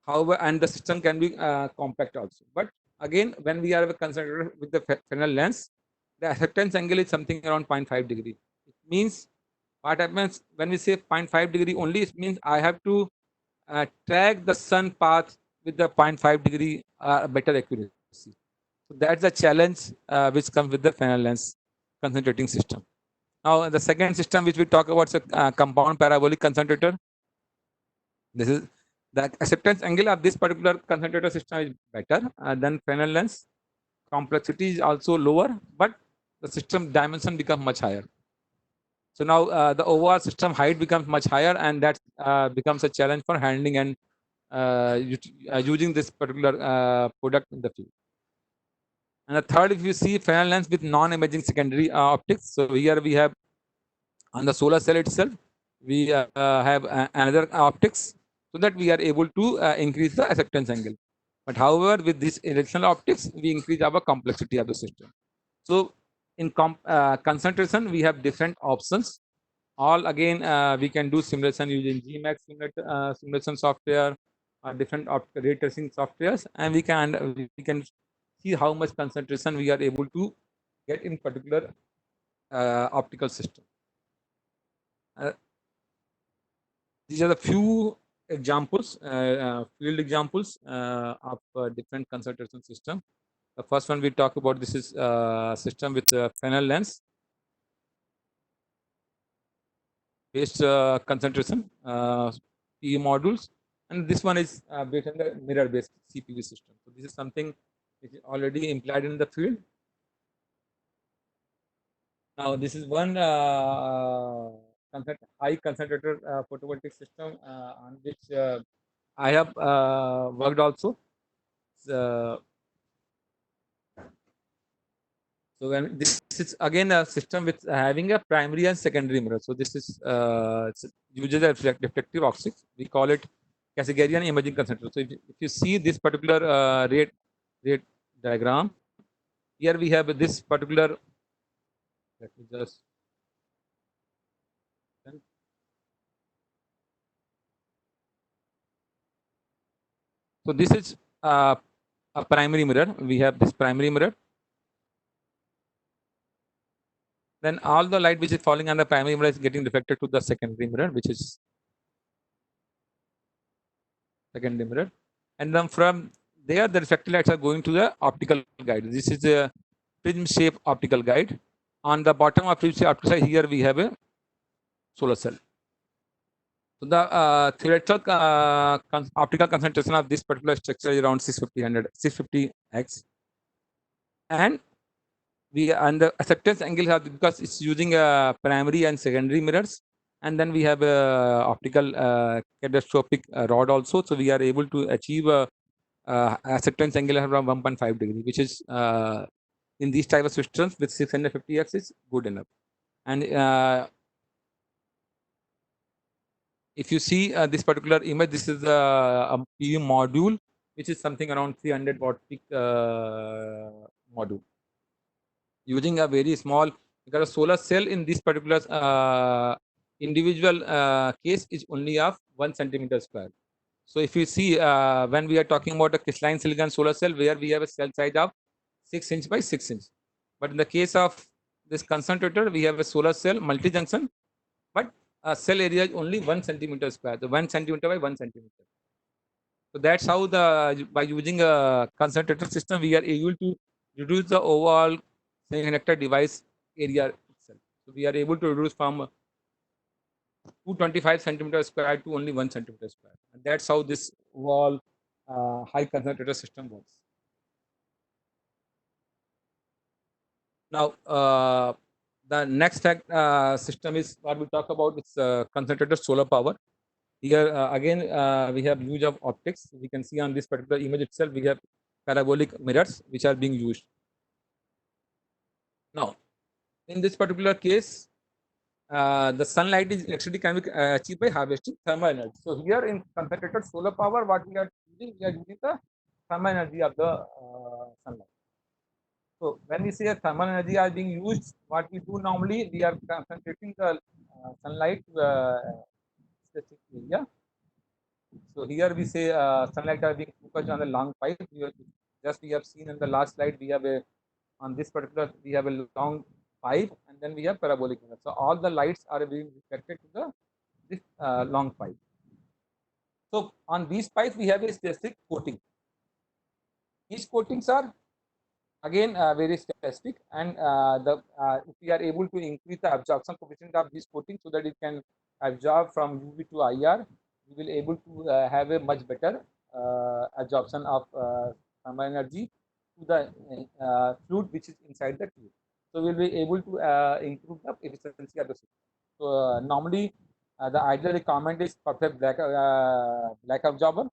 however, and the system can be compact also. But again, when we are concentrator with the Fresnel lens, the acceptance angle is something around 0.5 degree. It means what happens when we say 0.5 degree only, it means I have to track the sun path with the 0.5 degree better accuracy. So that's the challenge which comes with the Fresnel lens concentrating system. Now, the second system which we talk about is a compound parabolic concentrator. This is the acceptance angle of this particular concentrator system is better than Fresnel lens. Complexity is also lower, but the system dimension becomes much higher. So now the overall system height becomes much higher, and that becomes a challenge for handling and using this particular product in the field. And the third, if you see Fresnel lens with non-imaging secondary optics, so here we have on the solar cell itself, we have another optics so that we are able to increase the acceptance angle. But however, with this directional optics, we increase our complexity of the system. So in concentration, we have different options. All again, we can do simulation using GMAX simulation software, different ray tracing softwares, and we can see how much concentration we are able to get in particular optical system. These are the few examples, field examples of different concentration system. The first one we talk about, this is system with Fresnel lens based concentration PE modules, and this one is based on the mirror based CPV system. So this is something which is already implied in the field. Now this is one high concentrator photovoltaic system on which I have worked also. So when this is again a system with having a primary and secondary mirror. So this is uses a reflective optics. We call it Cassegrain imaging concentrator. So if you see this particular rate diagram, here we have this particular. Let me just. So this is a primary mirror. We have this primary mirror. Then all the light which is falling on the primary mirror is getting reflected to the secondary mirror, which is secondary mirror. And then from there, the reflected lights are going to the optical guide. This is a prism shape optical guide. On the bottom of prism shape optical side, here we have a solar cell. So the theoretical optical concentration of this particular structure is around 650x, and the acceptance angle have, because it's using primary and secondary mirrors, and then we have a optical kaleidoscopic rod also. So we are able to achieve a acceptance angle around 1.5 degree, which is in these type of systems with 650x is good enough. And if you see this particular image, this is a PU module, which is something around 300 watt peak module, using a very small, because a solar cell in this particular individual case is only of 1 centimeter square. So if you see when we are talking about a crystalline silicon solar cell, where we have a cell size of 6 inch by 6 inch, but in the case of this concentrator, we have a solar cell multi-junction, but cell area is only 1 centimeter square, so 1 centimeter by 1 centimeter. So that's how by using a concentrator system, we are able to reduce the overall semiconductor device area itself. So we are able to reduce from 225 centimeter square to only 1 centimeter square. And that's how this overall high concentrator system works. Now, the next system is what we talk about. It's concentrator solar power. Here again, we have use of optics. We can see on this particular image itself, we have parabolic mirrors which are being used. Now, in this particular case, the sunlight is actually can be achieved by harvesting thermal energy. So here in concentrated solar power, what we are using the thermal energy of the sunlight. So when we say thermal energy are being used, what we do normally, we are concentrating the sunlight to a specific area. So here we say sunlight are being focused on the long pipe. Just we have seen in the last slide, we have a on this particular we have a long pipe and then we have parabolic mirror. So all the lights are being reflected to the this long pipe. So on these pipes we have a specific coating. These coatings are again very specific and if we are able to increase the absorption coefficient of this coating so that it can absorb from UV to IR, we will able to have a much better absorption of thermal energy to the fluid which is inside the tube. So we will be able to improve the efficiency of the system. So normally the ideal requirement is perfect black absorber,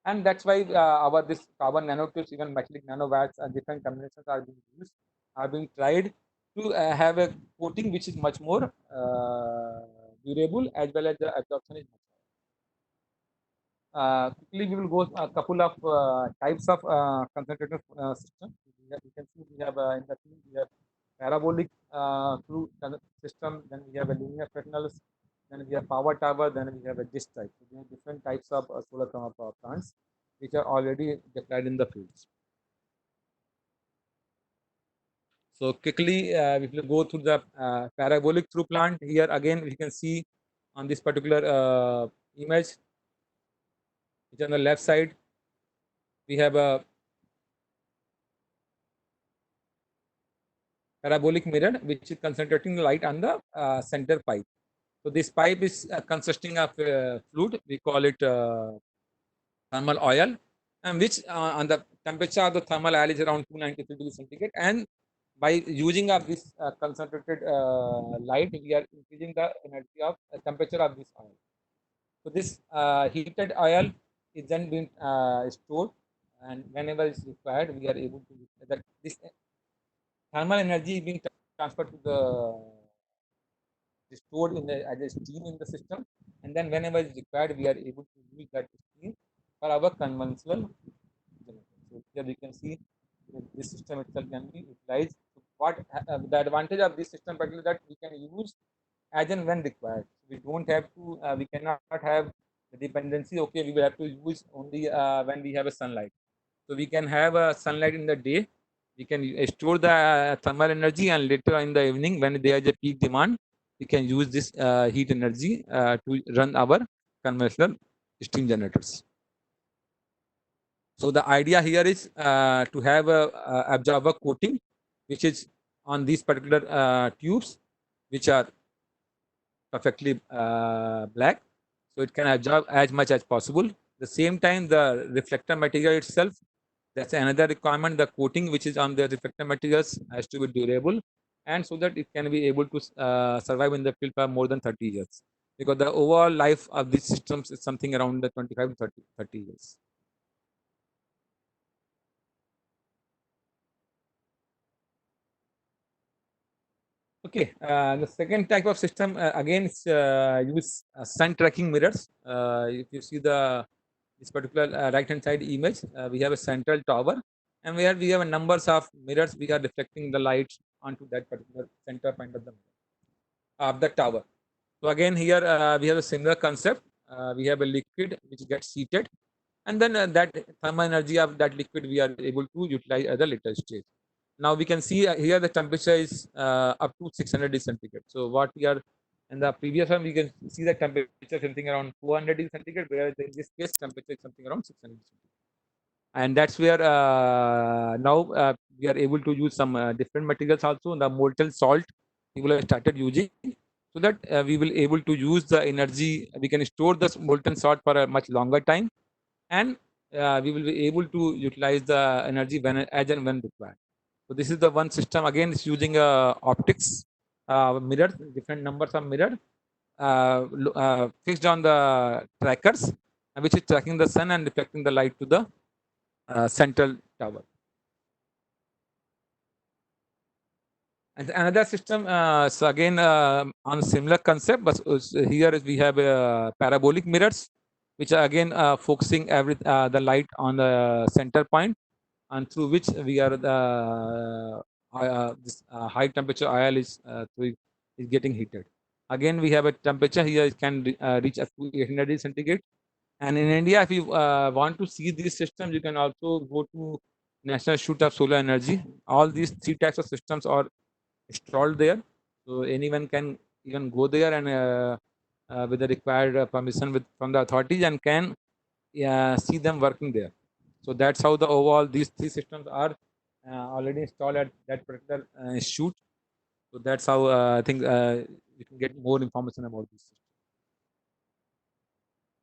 and that's why our this carbon nanotubes, even metallic nanowires, and different combinations are being used, are being tried to have a coating which is much more durable as well as the absorption is much higher. Quickly, we will go a couple of types of concentrated systems. We can see we have in the field we have parabolic through system, then we have a linear fresnels, then we have power tower, then we have a disk type. So we have different types of solar thermal power plants which are already deployed in the fields. So quickly, if you go through the parabolic through plant, here again we can see on this particular image, which on the left side, we have a parabolic mirror which is concentrating the light on the center pipe. So this pipe is consisting of fluid, we call it thermal oil, and which on the temperature of the thermal oil is around 293 degrees centigrade, and by using of this concentrated light, we are increasing the energy of temperature of this oil. So this heated oil is then being stored, and whenever it's required, we are able to that this thermal energy is being transferred to the stored in the as a steam in the system, and then whenever it's required, we are able to use that steam for our conventional generator. So here we can see that this system itself can be utilized. So what the advantage of this system particularly that we can use as and when required. We don't have to. We cannot have the dependency. Okay, we will have to use only when we have a sunlight. So we can have a sunlight in the day. We can store the thermal energy, and later in the evening, when there is a peak demand, we can use this heat energy to run our conventional steam generators. So the idea here is to have a absorber coating, which is on these particular tubes, which are perfectly black, so it can absorb as much as possible. The same time, the reflector material itself, that's another requirement. The coating which is on the reflector materials has to be durable, and so that it can be able to survive in the field for more than 30 years, because the overall life of these systems is something around the 25 to 30 years. Okay, the second type of system again is use sun tracking mirrors. If you see this particular right hand side image, we have a central tower, and where we have a numbers of mirrors, we are reflecting the light onto that particular center point of the mirror of the tower. So again here we have a similar concept. We have a liquid which gets heated, and then that thermal energy of that liquid we are able to utilize at the later stage. Now we can see here the temperature is up to 600 degrees centigrade. So what we are in the previous one, we can see the temperature something around 400 degrees centigrade, whereas in this case temperature is something around 600 degrees centigrade. And that's where now we are able to use some different materials also. The molten salt people have started using, so that we will able to use the energy. We can store the molten salt for a much longer time, and we will be able to utilize the energy when as and when required. So this is the one system. Again, it's using optics mirrors, different numbers of mirror fixed on the trackers, which is tracking the sun and reflecting the light to the central tower. And another system, so again on similar concept, but here we have parabolic mirrors, which are again focusing the light on the center point, and through which we are this high temperature oil is getting heated. Again, we have a temperature here, it can reach up to 800 degrees centigrade. And in India, if you want to see these systems, you can also go to National Institute of Solar Energy. All these three types of systems are installed there, so anyone can even go there and with the required permission from the authorities, and can see them working there. So that's how the overall these three systems are already installed at that particular institute. So that's how I think you can get more information about this system.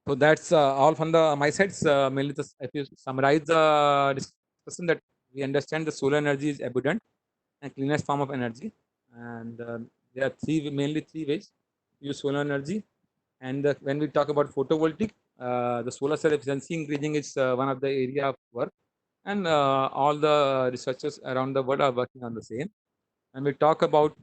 So that's all from the my side. Mainly, if you summarize the discussion, that we understand the solar energy is abundant and cleanest form of energy, and there are mainly three ways to use solar energy. And when we talk about photovoltaic, the solar cell efficiency increasing is one of the area of work, and all the researchers around the world are working on the same. And we talk about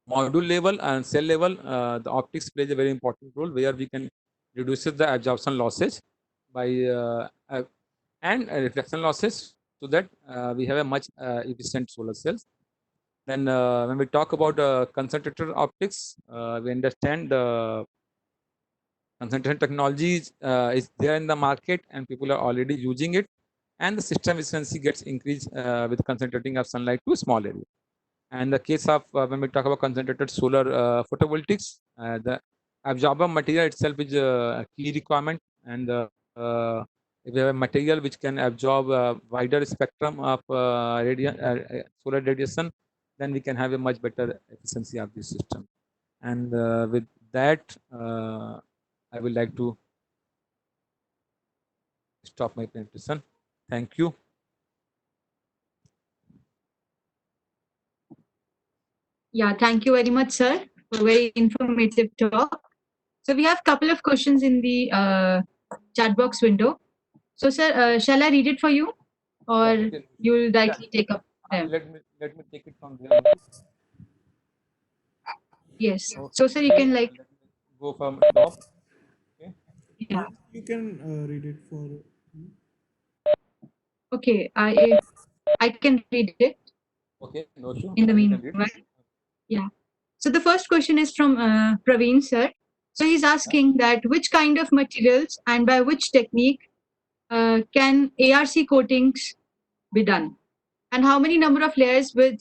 module level and cell level, the optics plays a very important role, where we can reduce the absorption losses by and reflection losses, so that we have a much efficient solar cells. Then when we talk about concentrator optics, we understand concentration technology is there in the market, and people are already using it, and the system efficiency gets increased with concentrating of sunlight to a small area. And the case of when we talk about concentrated solar photovoltaics, the absorber material itself is a key requirement. And if we have a material which can absorb a wider spectrum of solar radiation, then we can have a much better efficiency of this system. And with that, I would like to stop my presentation. Thank you. Yeah, thank you very much, sir, for a very informative talk. So we have a couple of questions in the chat box window. So, sir, shall I read it for you, or Okay. you'll directly take up them? Let me take it from there. Yes. Okay. So, sir, you can like, Let me go from top. Okay. yeah. You can read it for. Okay, I can read it Okay. No issue. in the You can read. meanwhile. Yeah. So the first question is from Praveen sir. So he's asking that which kind of materials and by which technique can ARC coatings be done, and how many number of layers will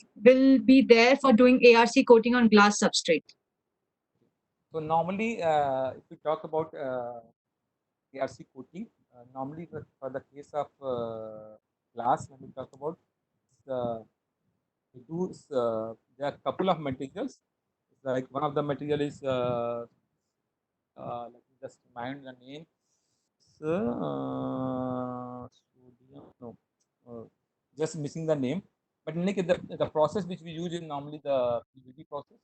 be there for doing ARC coating on glass substrate? So normally, if we talk about ARC coating, normally for the case of glass, when we talk about we do there are a couple of materials. Like one of the material is let me just remind the name. So, sodium, no, just missing the name. But Nick, the process which we use is normally the PVD process.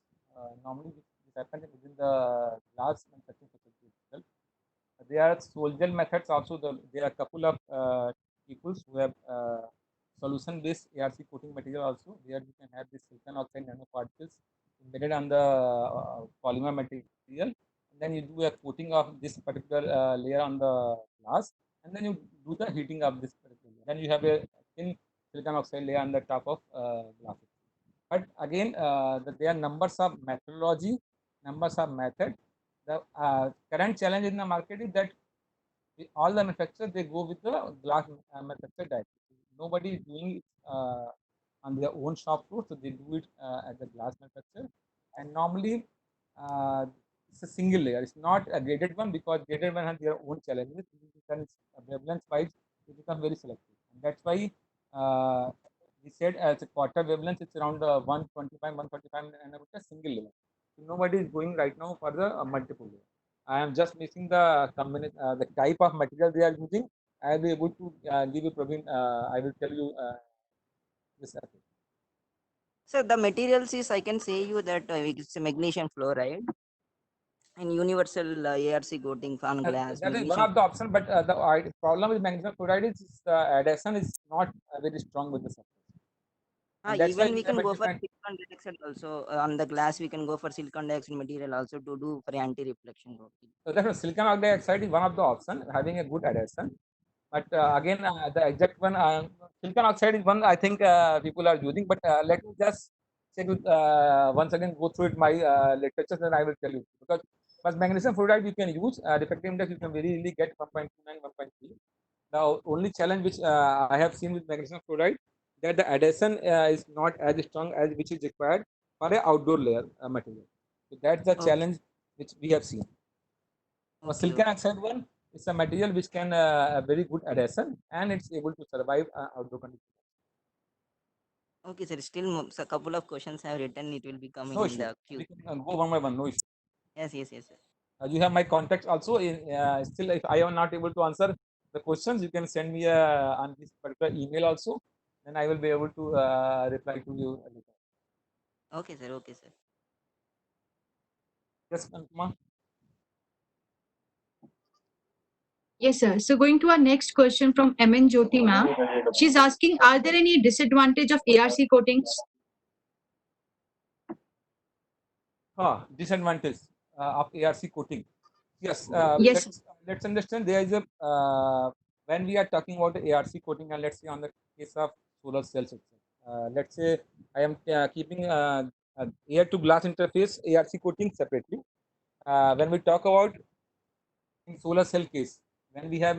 Normally, this happens within the glass manufacturing facility itself. There are sol-gel methods also. There are a couple of people who have solution-based ARC coating material also, where you can have this silicon oxide nanoparticles embedded on the polymer material. And then you do a coating of this particular layer on the glass, and then you do the heating of this particular layer. Then you have a thin silicon oxide layer on the top of glass. But again, there are numbers of methodology, numbers of method. The current challenge in the market is that all the manufacturers, they go with the glass manufacturer directly. Nobody is doing it on their own shop floor, so they do it at the glass manufacturer. And normally, it's a single layer. It's not a graded one, because graded one has their own challenges. Wavelength wise, it becomes very selective. And that's why we said as a quarter wavelength, it's around 125, 145 nanometer single layer. So nobody is going right now for the multiple layer. I am just missing the type of material they are using. I will be able to give you, Praveen. I will tell you this. So the materials is, I can say you that it's a magnesium fluoride and universal ARC coating on glass. That is one Magnesium. of the options, but the problem with magnesium chloride is the adhesion is not very strong with the surface. And that's why Even we we have can a go for different. silicon dioxide also on the glass. We can go for silicon dioxide material also to do for anti-reflection coating. So therefore, silicon dioxide is one of the option having a good adhesion. But again, the exact one, silicon oxide is one I think people are using. But let me just check with, once again go through it my literature, then I will tell you. Because but magnesium fluoride you can use, defective index you can very easily get 1.29, 1.3. Now, only challenge which I have seen with magnesium fluoride that the adhesion is not as strong as which is required for a outdoor layer material. So that's the Okay, challenge which we have seen. A okay, silicon okay. oxide one is a material which can a very good adhesion and it's able to survive outdoor conditions. Okay, sir. Still, a couple of questions I have written. It will be coming No in issue. the queue. We can go one by one. No issue. Yes, yes, yes, sir. You have my contacts also. Still, if I am not able to answer the questions, you can send me on this particular email also. Then I will be able to reply to you later. Okay, sir. Okay, sir. Yes, Anupama? Yes, sir. So going to our next question from MN Jyoti ma'am. She's asking, are there any disadvantage of ARC coatings? Disadvantage of ARC coating. Yes, Yes, sir. let's understand there is a when we are talking about the ARC coating, and let's say on the case of solar cells itself. Let's say I am keeping air to glass interface ARC coating separately. When we talk about in solar cell case, when we have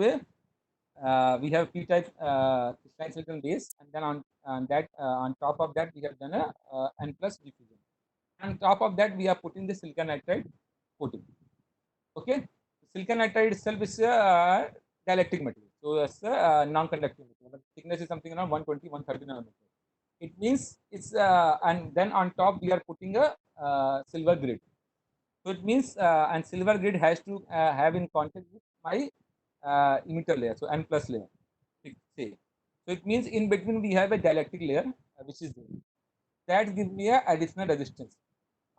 p-type crystalline silicon base, and then on that on top of that we have done a n plus diffusion. On top of that we are putting the silicon nitride coating. Okay, silicon nitride itself is a dielectric material, so it's a non-conducting material. The thickness is something around 120, 130 nanometer. It means it's and then on top we are putting a silver grid. So it means and silver grid has to have in contact with my emitter layer, so n plus layer. Say. So it means in between we have a dielectric layer which is there. That gives me a additional resistance.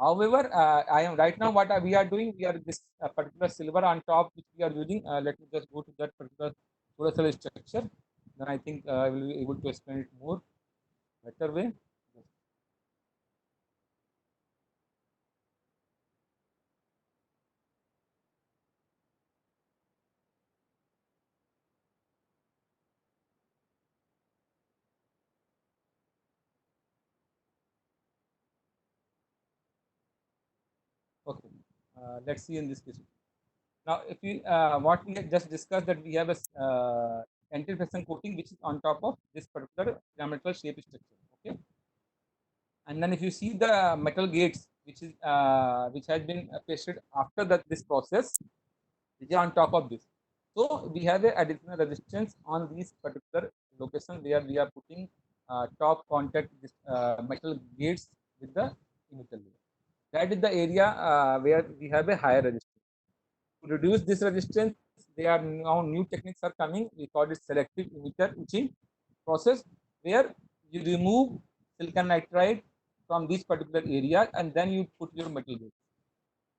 However, I am right now what we are doing, we are this particular silver on top which we are using. Let me just go to that particular solar cell structure. Then I think I will be able to explain it more better way. Okay, let's see in this case. Now, if we what we had just discussed that we have a anti-reflection coating which is on top of this particular geometrical shape structure. Okay, and then if you see the metal gates which has been pasted after that this process, which is on top of this. So we have a additional resistance on these particular location where we are putting top contact this, metal gates with the emitter layer. That is the area where we have a higher resistance. To reduce this resistance, there are now new techniques are coming. We call it selective emitter etching process, where you remove silicon nitride from this particular area and then you put your metal gate.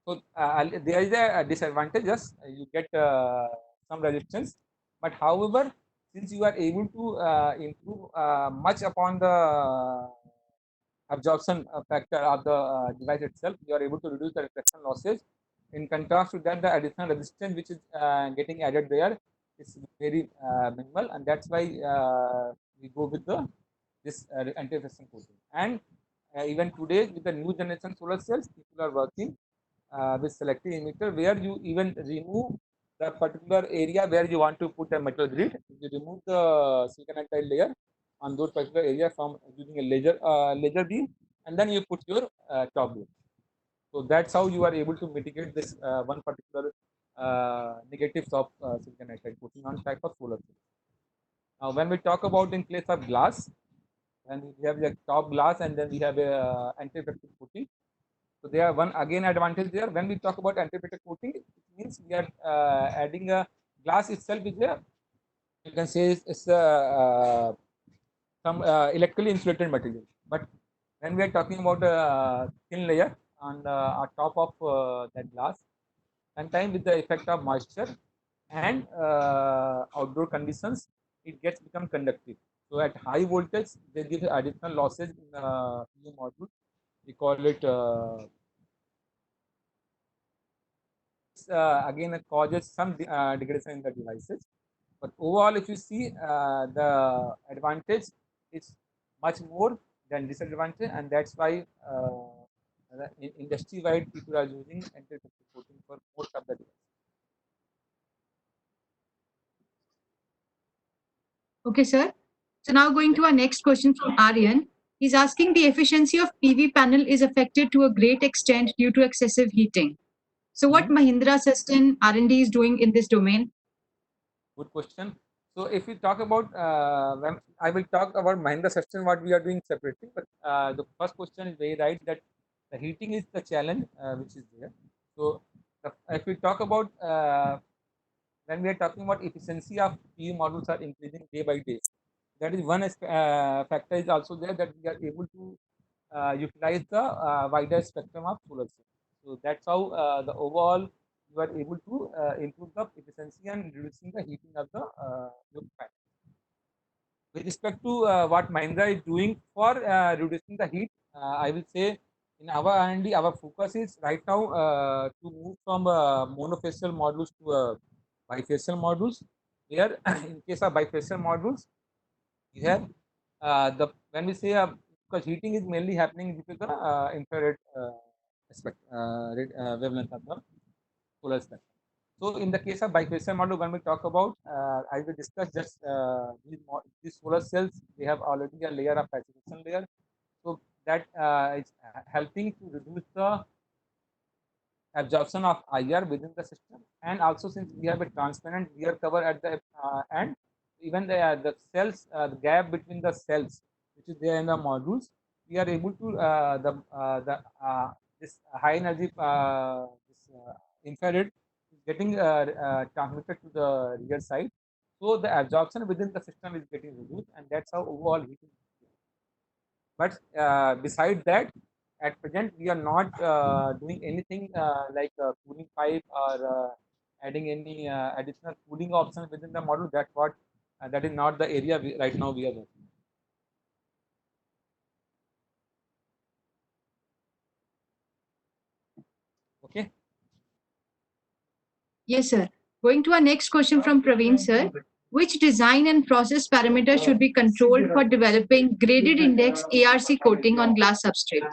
So there is a disadvantage. Yes, you get some resistance, but however, since you are able to improve much upon the absorption factor of the device itself, you are able to reduce the reflection losses. In contrast to that, the additional resistance which is getting added there is very minimal, and that's why we go with the this anti-reflection coating. And even today, with the new generation solar cells, people are working with selective emitter where you even remove the particular area where you want to put a metal grid. You remove the silicon nitride layer on those particular area from using a laser beam, and then you put your top layer. So that's how you are able to mitigate this one particular negatives of silicon nitride coating on type of solar cell. Now, when we talk about in place of glass, and we have the top glass and then we have a anti-reflective coating. So there are one again advantage there. When we talk about anti-reflective coating, it means we are adding a glass itself is a, you can say it's a some electrically insulated material. But when we are talking about a thin layer on top of that glass, sometimes with the effect of moisture and outdoor conditions, it gets become conductive. So at high voltage, they give additional losses in the PU module. We call it again it causes some degradation in the devices. But overall, if you see the advantage is much more than disadvantage, and that's why industry-wide people are using anti-defective coating for most of the devices. Okay, sir. So now going to our next question from Aryan. He's asking the efficiency of PV panel is affected to a great extent due to excessive heating. So what Mahindra System R&D is doing in this domain? Good question. So if we talk about, when I will talk about Mahindra System, what we are doing separately. But the first question is very right that the heating is the challenge which is there. So if we talk about when we are talking about efficiency of PV modules are increasing day by day, that is one factor is also there that we are able to utilize the wider spectrum of solar cells. So that's how the overall you are able to improve the efficiency and reducing the heating of the your panel. With respect to what Mahindra is doing for reducing the heat, I will say in our R&D, our focus is right now to move from monofacial modules to bifacial modules. Here, in case of bifacial modules, you have the when we say because heating is mainly happening due to the infrared aspect wavelength of the solar spectrum. So in the case of bifacial model, when we talk about, I will discuss just these solar cells. They have already a layer of saturation layer, so that is helping to reduce the absorption of IR within the system, and also since we have a transparent rear cover at the end, even the cells, the gap between the cells which is there in the modules, we are able to this high energy infrared is getting transmitted to the rear side, so the absorption within the system is getting reduced, and that's how overall heat is. But beside that, at present, we are not doing anything like cooling pipe or adding any additional cooling options within the model. That's what that is not the area right now we are working. Okay. Yes, sir. Going to our next question from Praveen, sir. Which design and process parameters should be controlled for developing graded index ARC coating on glass substrate?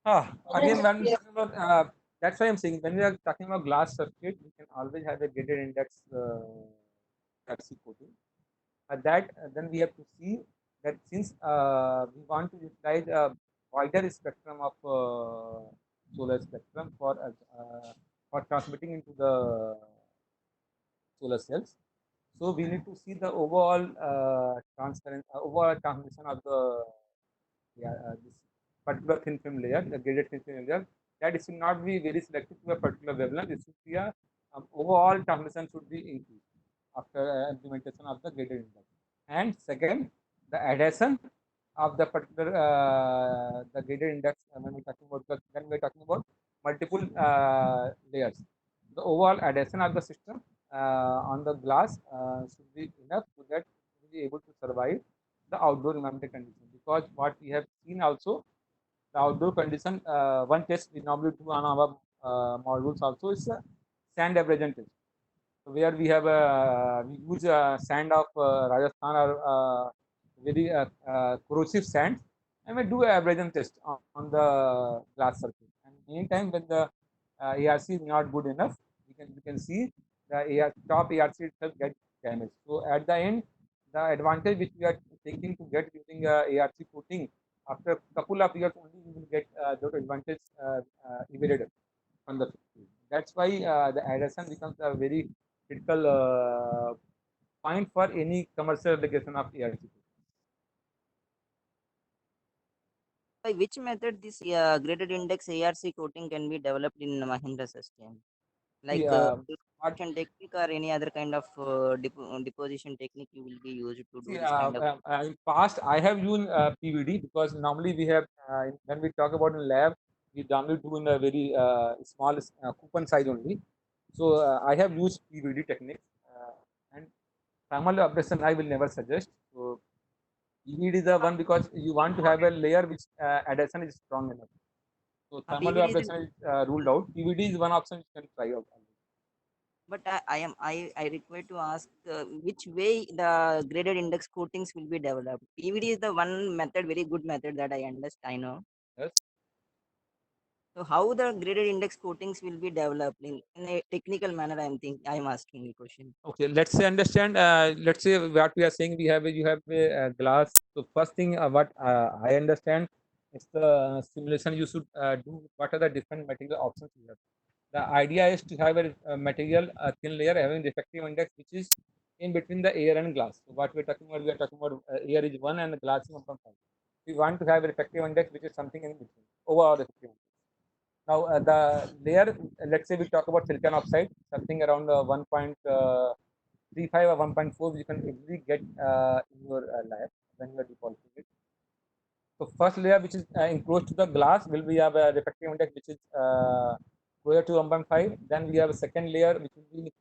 Again, when we talking about, that's why I'm saying when we are talking about glass substrate, we can always have a graded index ARC coating. That then we have to see that since we want to utilize a wider spectrum of solar spectrum for transmitting into the solar cells, so we need to see the overall overall transmission of the this particular thin film layer, the graded thin film layer. That it should not be very selective to a particular wavelength. It should be a overall transmission should be increased after implementation of the graded index. And second, the adhesion of the particular the graded index when we're talking about multiple layers, the overall adhesion of the system on the glass should be enough so that it will be able to survive the outdoor environmental conditions. Because what we have seen also, the outdoor condition, one test we normally do on our modules also is sand abrasion test. So where we have we use sand of Rajasthan or very corrosive sand, and we do an abrasion test on the glass surface. And anytime when the ARC is not good enough, we can see the top ARC itself get damaged. So at the end, the advantage which we are taking to get using ARC coating, after a couple of years only you will get those advantage evaded on the field. That's why the adhesion becomes a very critical point for any commercial application of ARC. By which method this graded index ARC coating can be developed in Mahindra system? Like See, deposition technique or any other kind of deposition technique you will be used to do see, this kind of. in past I have used PVD because normally we have when we talk about in lab, we normally do in a very small coupon size only. So I have used PVD techniques and thermal ablation I will never suggest So PVD is the one because you want to have a layer which adhesion is strong enough. So thermal PVD is evaporation is ruled out. PVD is one option you can try out. But I require to ask which way the graded index coatings will be developed. PVD is the one method, very good method that I understand. I know. Yes. So how the graded index coatings will be developed in a technical manner? I am asking the question. Okay, let's say understand. Let's say what we are saying. You have a glass. So first thing, what I understand is the simulation you should do. What are the different material options you have? The idea is to have a material, a thin layer having refractive index which is in between the air and glass. So what we are talking about air is 1 and glass is 1.5. We want to have a refractive index which is something in between, overall refractive index. Now the layer, let's say we talk about silicon oxide, something around 1.35 or 1.4, you can easily get in your lab when you are depolishing it. So first layer which is enclosed to the glass will be have a refractive index which is closer to 1.5. Then we have a second layer which will be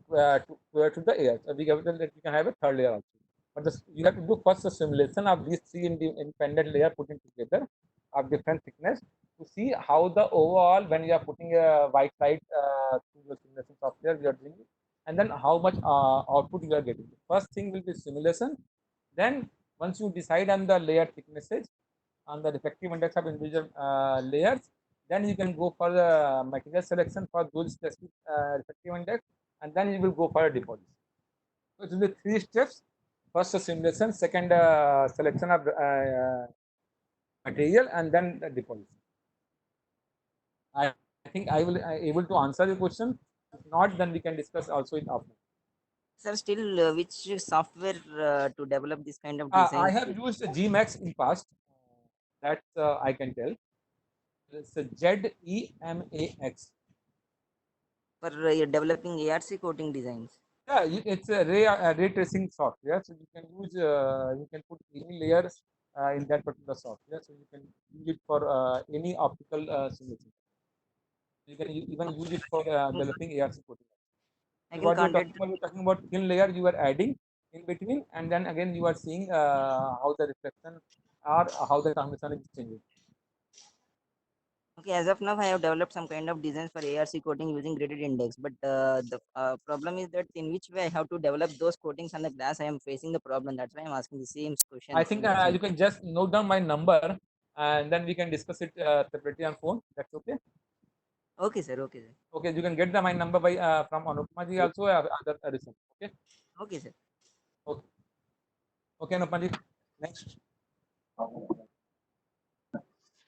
closer to the air. So we can have a third layer also. But you have to do first a simulation of these three independent layer putting together of different thickness to see how the overall when you are putting a white light to your simulation software you are doing it, and then how much output you are getting. First thing will be simulation. Then once you decide on the layer thicknesses, on the refractive index of individual layers, then you can go for the material selection for those specific refractive index, and then you will go for a deposition. So it will be three steps. First, a simulation, second, selection of material, and then the deposition. I think I will able to answer the question. If not, then we can discuss also in offline. Sir, still which software to develop this kind of I design have used GMAX in past. That I can tell. It's a ZEMAX. for developing ARC coating designs? Yeah, it's a ray tracing software. So you can use you can put any layers in that particular software. So you can use it for any optical simulation. You can even use it for developing ARC coating. I So can what contact. we're talking about thin layer you are adding in between, and then again you are seeing how the reflection or how the transmission is changing. Okay, as of now, I have developed some kind of designs for ARC coating using graded index. But the problem is that in which way I have to develop those coatings on the glass, I am facing the problem. That's why I'm asking the same question. I think you can just note down my number, and then we can discuss it separately on phone. That's okay. Okay, sir. Okay, sir. Okay, you can get my number by from Anupama ji also other Arison. Okay. Okay, sir. Okay. Okay, Anupama ji. Next.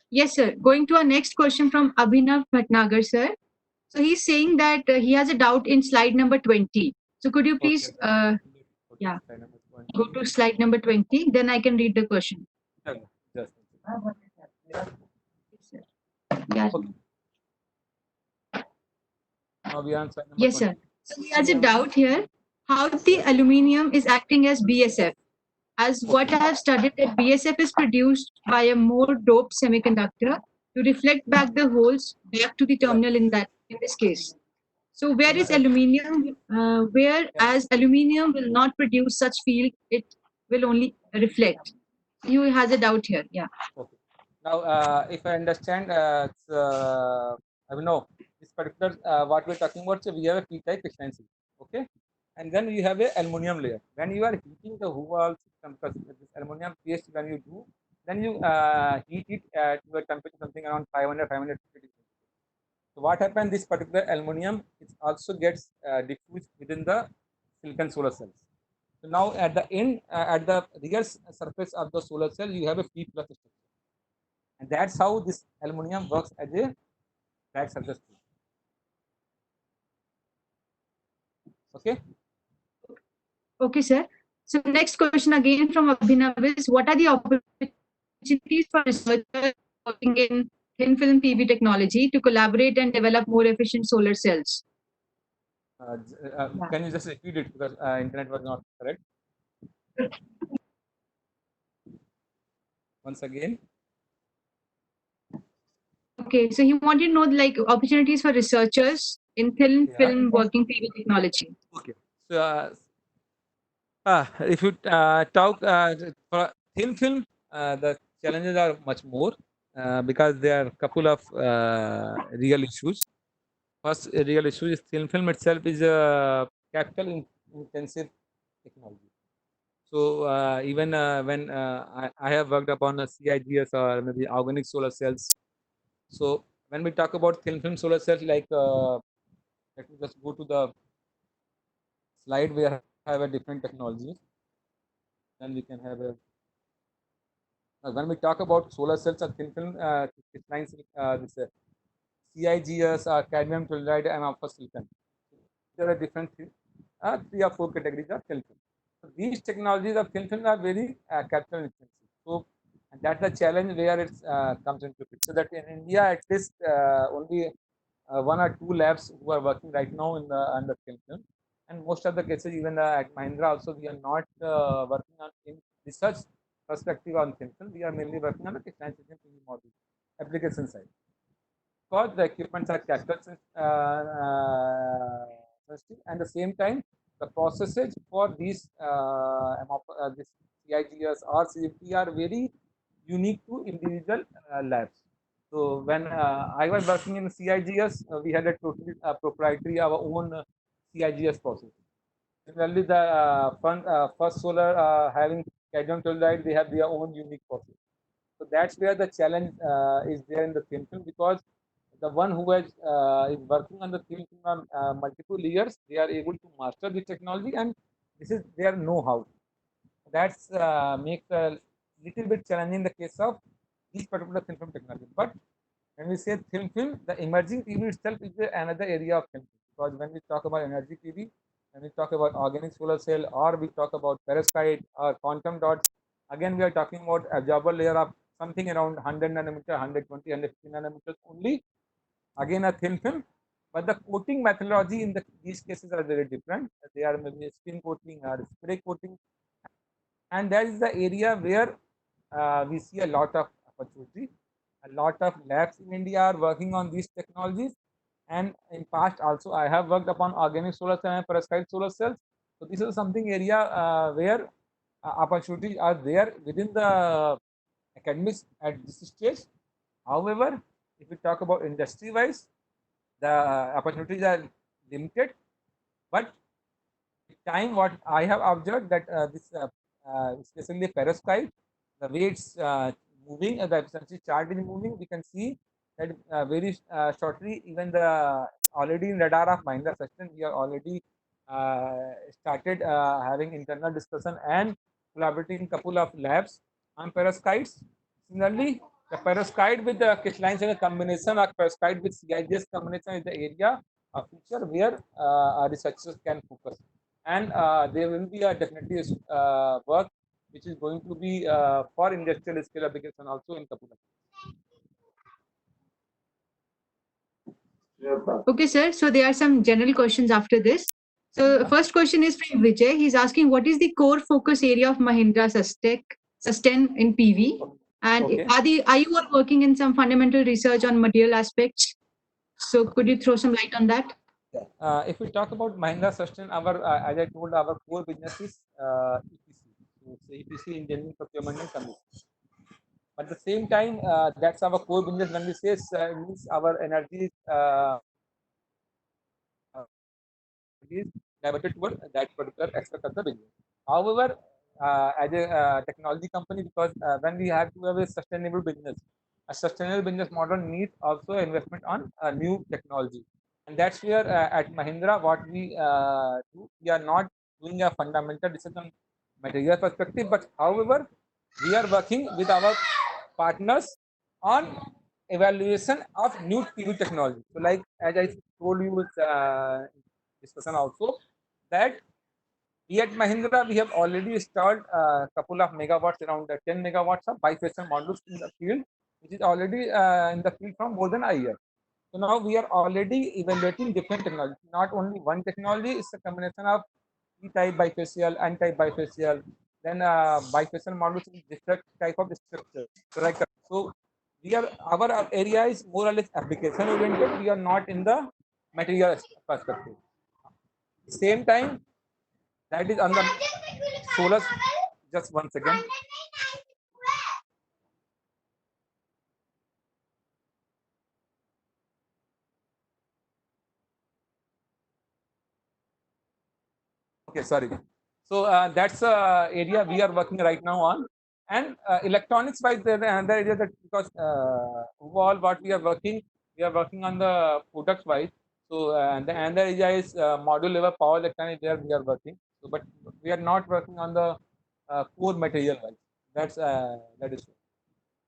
Yes, sir. Going to our next question from Abhinav Bhatnagar, sir. So he's saying that he has a doubt in slide number 20. So could you please yeah, go to slide number 20, then I can read the question. Just. Yeah. Okay. Now we are on slide number Yes, 20. sir. So he has a doubt here how the aluminium is acting as BSF. As what I have studied, that BSF is produced by a more doped semiconductor to reflect back the holes back to the terminal in this case. So where is aluminium? Whereas aluminium will not produce such field, it will only reflect. He has a doubt here. Yeah. Okay. Now, if I understand, I will know this particular what we're talking about. So we have a P-type extension. Okay. And then you have a aluminum layer. When you are heating the whole system, because this aluminum paste, when you do, then you heat it at a temperature something around 500, 550 degrees. So what happens? This particular aluminum it also gets diffused within the silicon solar cells. So now at the end, at the real surface of the solar cell, you have a P plus structure, and that's how this aluminum works as a drag surface. Okay. Okay, sir. So next question again from Abhinav is, what are the opportunities for researchers working in thin film PV technology to collaborate and develop more efficient solar cells? Can you just repeat it because internet was not correct? Once again. Okay, so he wanted to know like opportunities for researchers in thin film working PV technology. Okay. So If you talk for thin film, the challenges are much more because there are a couple of real issues. First real issue is thin film itself is a capital intensive technology. So even when I have worked upon a CIGS or maybe organic solar cells. So when we talk about thin film solar cells, like let me just go to the slide where I have a different technology. Then we can have a when we talk about solar cells or thin film crystalline this CIGS or cadmium telluride and alpha silicon. There are different three or four categories of thin film. So these technologies of thin film are very capital intensive. So and that's the challenge where it comes into it. So that in India, at least only one or two labs who are working right now in the under thin film, and most of the cases even at Mahindra also we are not working on in research perspective on thin film. We are mainly working on the crystalline PV model application side because the equipments are capital sensitive, and the same time the processes for these this CIGS or CFT are very unique to individual labs. So when I was working in CIGS, we had a totally proprietary our own CIGS process. Similarly, the First Solar having cadmium telluride, they have their own unique process. So that's where the challenge is there in the thin film because the one who is working on the thin film on multiple years, they are able to master the technology and this is their know-how. That's makes a little bit challenging in the case of this particular thin film technology. But when we say thin film, the emerging PV itself is another area of thin film because when we talk about energy PV, when we talk about organic solar cell or we talk about perovskite or quantum dots, again we are talking about absorber layer of something around 100 nanometer, 120, 150 nanometers only. Again a thin film, but the coating methodology in these cases are very different. They are maybe spin coating or spray coating, and that is the area where we see a lot of opportunity. A lot of labs in India are working on these technologies, and in past also I have worked upon organic solar cell and perovskite solar cells. So this is something area where opportunities are there within the academics at this stage. However, if we talk about industry wise, the opportunities are limited, but time what I have observed that this especially perovskite, the way it's moving, the efficiency chart is moving, we can see that very shortly even the already in radar of Mahindra section we are already started having internal discussion and collaborating in couple of labs on perovskites. Similarly, the perovskite with the crystalline and combination or perovskite with CIGS combination is the area of future where our researchers can focus and there will be a definitely work which is going to be for industrial scale application also in couple of Okay, sir. So there are some general questions after this. So first question is from Vijay. He's asking what is the core focus area of Mahindra Sustain in PV? And Okay. are you all working in some fundamental research on material aspects? So could you throw some light on that? If we talk about Mahindra Sustain, our as I told, our core business is EPC. So it's EPC engineering procurement and commission. But at the same time, that's our core business. When we say means our energy is diverted toward that particular aspect of the business. However, as a technology company, because when we have to have a sustainable business model needs also investment on new technology. And that's where at Mahindra, what we do, we are not doing a fundamental research on material perspective, but however, we are working with our partners on evaluation of new PV technology. So, like as I told you with discussion also, that we at Mahindra we have already installed a couple of megawatts, around 10 megawatts of bifacial modules in the field, which is already in the field from more than a year. So now we are already evaluating different technologies. Not only one technology, it's a combination of P-type bifacial, N-type bifacial, then bifacial modules with different type of structure. So like so, we are our area is more or less application oriented. We are not in the material perspective. Same time, that is on the solar, just 1 second. Okay, sorry. So that's area we are working right now on. And electronics wise, there another area that because overall what we are working on the products wise. So the another area is module level power electronics where we are working. So, but we are not working on the core material wise. That is.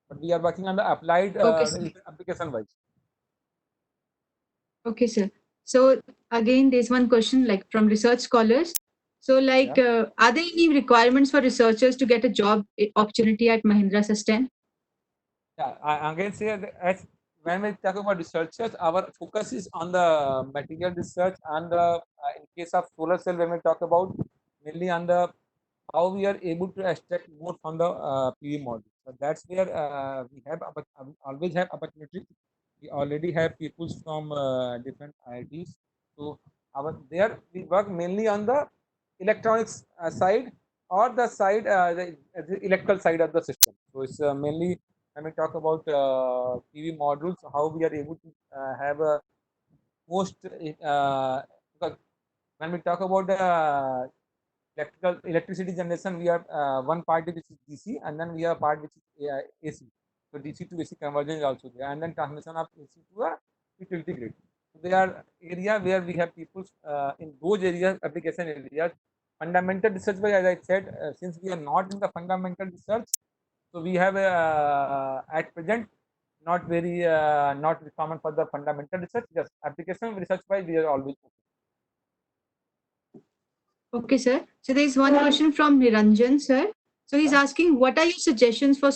But we are working on the applied Okay, sir. application wise. Okay, sir. So again, there's one question like from research scholars. So like, are there any requirements for researchers to get a job opportunity at Mahindra Sustain? Yeah, I again say that as when we talk about researchers, our focus is on the material research and the in case of solar cell, when we talk about mainly on the how we are able to extract more from the PV module. So that's where we have always have opportunity. We already have people from different IITs. So our there we work mainly on the electronics side or the side the electrical side of the system. So it's mainly when we talk about PV modules, how we are able to have a most because when we talk about the electricity generation, we have one part which is DC, and then we have a part which is AC. So DC to AC conversion is also there, and then transmission of AC to a utility grid. So they are area where we have people in those areas, application areas. Fundamental research, as I said, since we are not in the fundamental research, so we have at present not very not common for the fundamental research. Just application research wise, we are always okay. Okay, sir. So there's one question from Niranjan, sir. So he's Yeah. asking, what are your suggestions for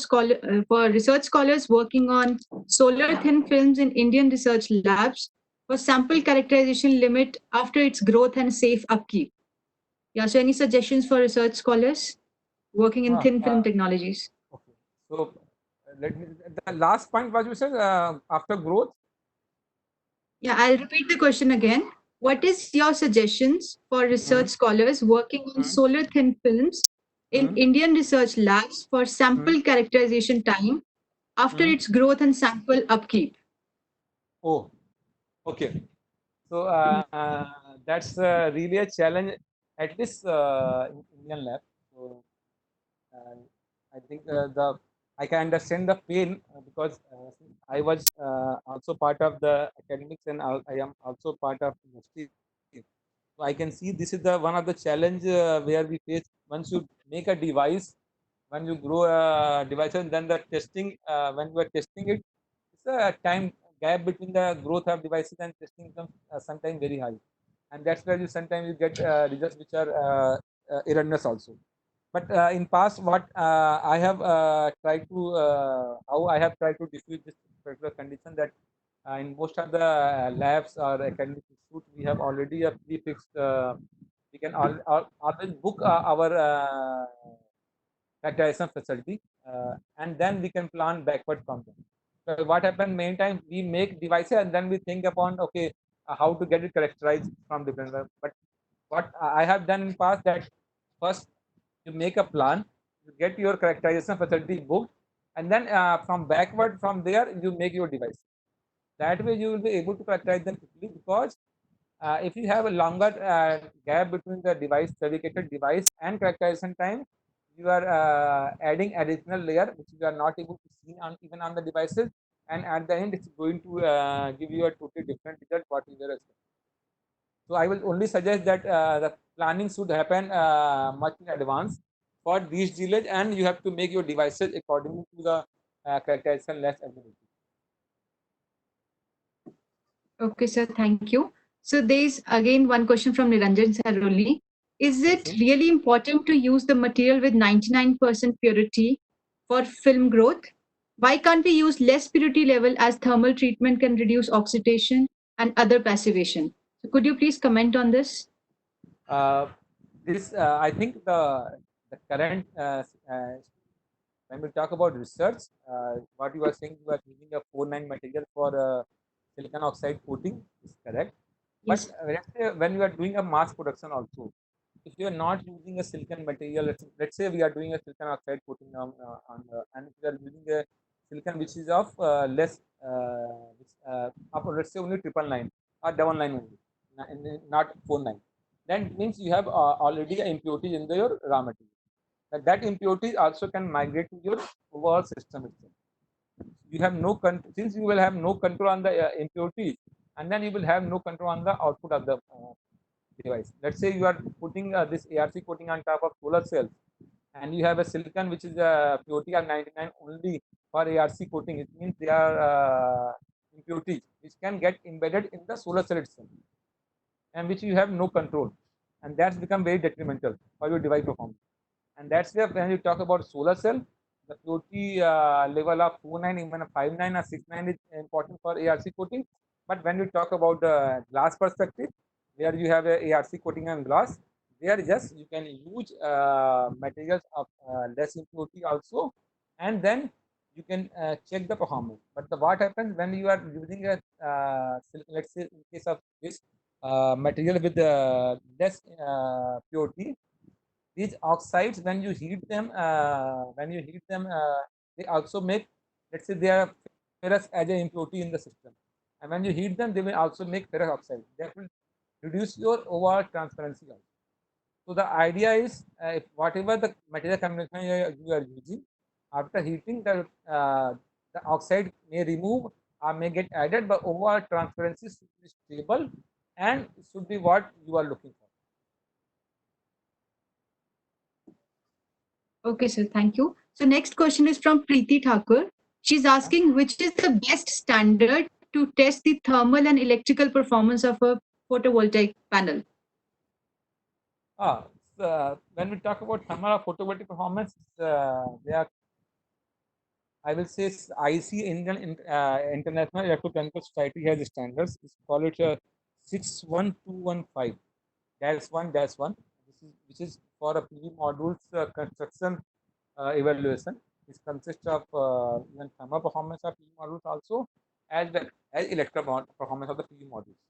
for research scholars working on solar thin films in Indian research labs for sample characterization limit after its growth and safe upkeep? Yeah. So any suggestions for research scholars working in thin film technologies? Okay. So let me. The last point was you said after growth. Yeah, I'll repeat the question again. What is your suggestions for research scholars working on Mm, solar thin films in mm, Indian research labs for mm, sample characterization time after mm. its growth and sample upkeep? Oh, okay. So that's really a challenge at least in Indian lab. So uh, I think the I can understand the pain because since I was also part of the academics and I am also part of industry. So I can see this is the one of the challenge where we face once you make a device, when you grow a device and then the testing when you are testing it, it's a time gap between the growth of devices and testing becomes sometimes very high, and that's where you sometimes you get results which are erroneous also. But in past, what I have tried to how I have tried to diffuse this particular condition that in most of the labs or academic institute, we have already a prefixed. We can always book our characterization facility, and then we can plan backward from them. So what happened many times we make devices and then we think upon okay how to get it characterized from different. But what I have done in past that first you make a plan, you get your characterization facility booked, and then from backward from there you make your device. That way you will be able to characterize them quickly because if you have a longer gap between the device, fabricated device and characterization time, you are adding additional layer which you are not able to see on even on the devices, and at the end it's going to give you a totally different result what you were expecting. So I will only suggest that the planning should happen much in advance for these delays, and you have to make your devices according to the characterization less availability. Okay, sir. Thank you. So there's again one question from Niranjan Saroli. Is Yes, it sir. really important to use the material with 99% purity for film growth? Why can't we use less purity level as thermal treatment can reduce oxidation and other passivation? So could you please comment on this? Uh, this I think the current when we talk about research, what you are saying, you are using a 4-9 material for silicon oxide coating is correct. But Yes. let's say when you are doing a mass production also, if you are not using a silicon material, let's say we are doing a silicon oxide coating and we are using a silicon which is of less, let's say only 999 or 99 only, not 49. Then it means you have already an impurity in your raw material. That impurity also can migrate to your overall system itself. You have no since you will have no control on the impurities, and then you will have no control on the output of the device. Let's say you are putting this ARC coating on top of solar cells, and you have a silicon which is a purity of 99 only for ARC coating. It means they are impurities which can get embedded in the solar cell itself, and which you have no control, and that's become very detrimental for your device performance. And that's where when you talk about solar cell, the purity level of 49, even a 59 or 69 is important for ARC coating. But when you talk about the glass perspective, where you have a ARC coating on glass, there just you can use materials of less impurity also, and then you can check the performance. But what happens when you are using a let's say in case of this material with less purity, these oxides when you heat them they also make, let's say they are ferrous as an impurity in the system, and when you heat them they will also make ferrous oxide that will reduce your overall transparency also. So the idea is if whatever the material combination you are using, after heating the oxide may remove or may get added, but overall transparency should be stable and should be what you are looking for. Okay, sir. Thank you. So next question is from Preeti Thakur. She's asking which is the best standard to test the thermal and electrical performance of a photovoltaic panel. When we talk about thermal or photovoltaic performance, they are, I will say, IC International Electrochemical Society has standards. It's called it 61215 -1 -1. Which is for a PV modules construction evaluation. It consists of even thermal performance of PV modules also, as well as electrical performance of the PV modules.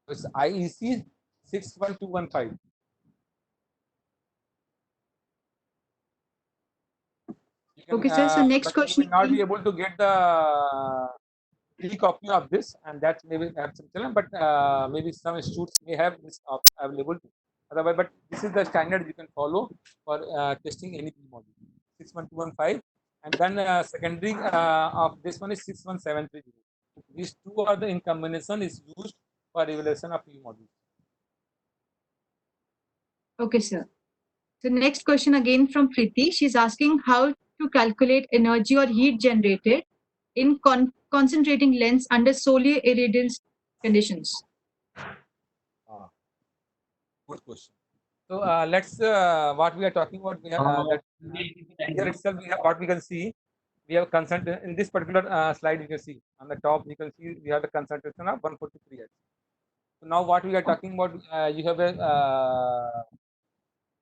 So it's IEC 61215. Okay, sir. So next But you question will not again. be able to get the e-copy of this, and that maybe have some challenge, but maybe some institutes may have this available. Otherwise, but this is the standard you can follow for testing any PV module. 61215, and then secondary of this one is 61730. These two are the in combination is used for evaluation of PV modules. Okay, sir. So next question again from Preeti. She's asking how to calculate energy or heat generated in concentrating lens under solar irradiance conditions. Good question. So let's what we are talking about. We have that here itself we have what we can see. We have concentration in this particular slide. You can see on the top. You can see we have the concentration of 143x. So now what we are talking about, you have a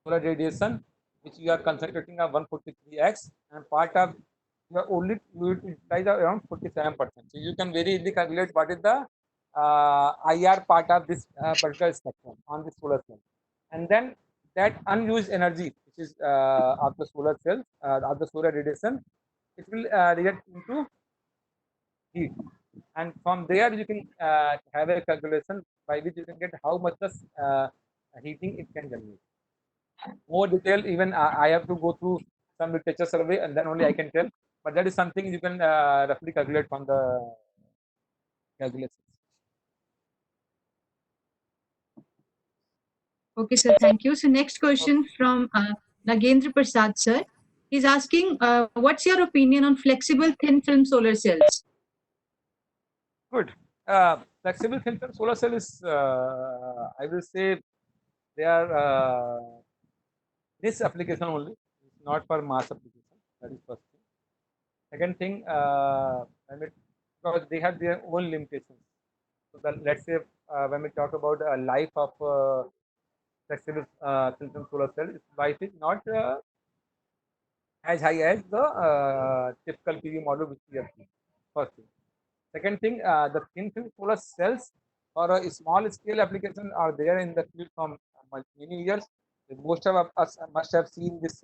solar radiation which you are concentrating of 143x, and part of you are only you utilize around 47%. So you can very easily calculate what is the IR part of this particular spectrum on the solar cell, and then that unused energy which is of the solar cell of the solar radiation, it will react into heat, and from there you can have a calculation by which you can get how much the heating it can generate. More detail, even I have to go through some literature survey and then only I can tell. But that is something you can roughly calculate from the calculations. Okay, sir. Thank you. So next question from Nagendra Prasad, sir. He's asking, what's your opinion on flexible thin film solar cells? Good. Flexible thin film solar cell is, I will say, they are this application only, not for mass application. That is first thing. Second thing, because they have their own limitations. So let's say when we talk about life of flexible thin film solar cell, its life is not as high as the typical PV module which we have seen. First thing. Second thing, the thin film solar cells for a small scale application are there in the field from many years. Most of us must have seen this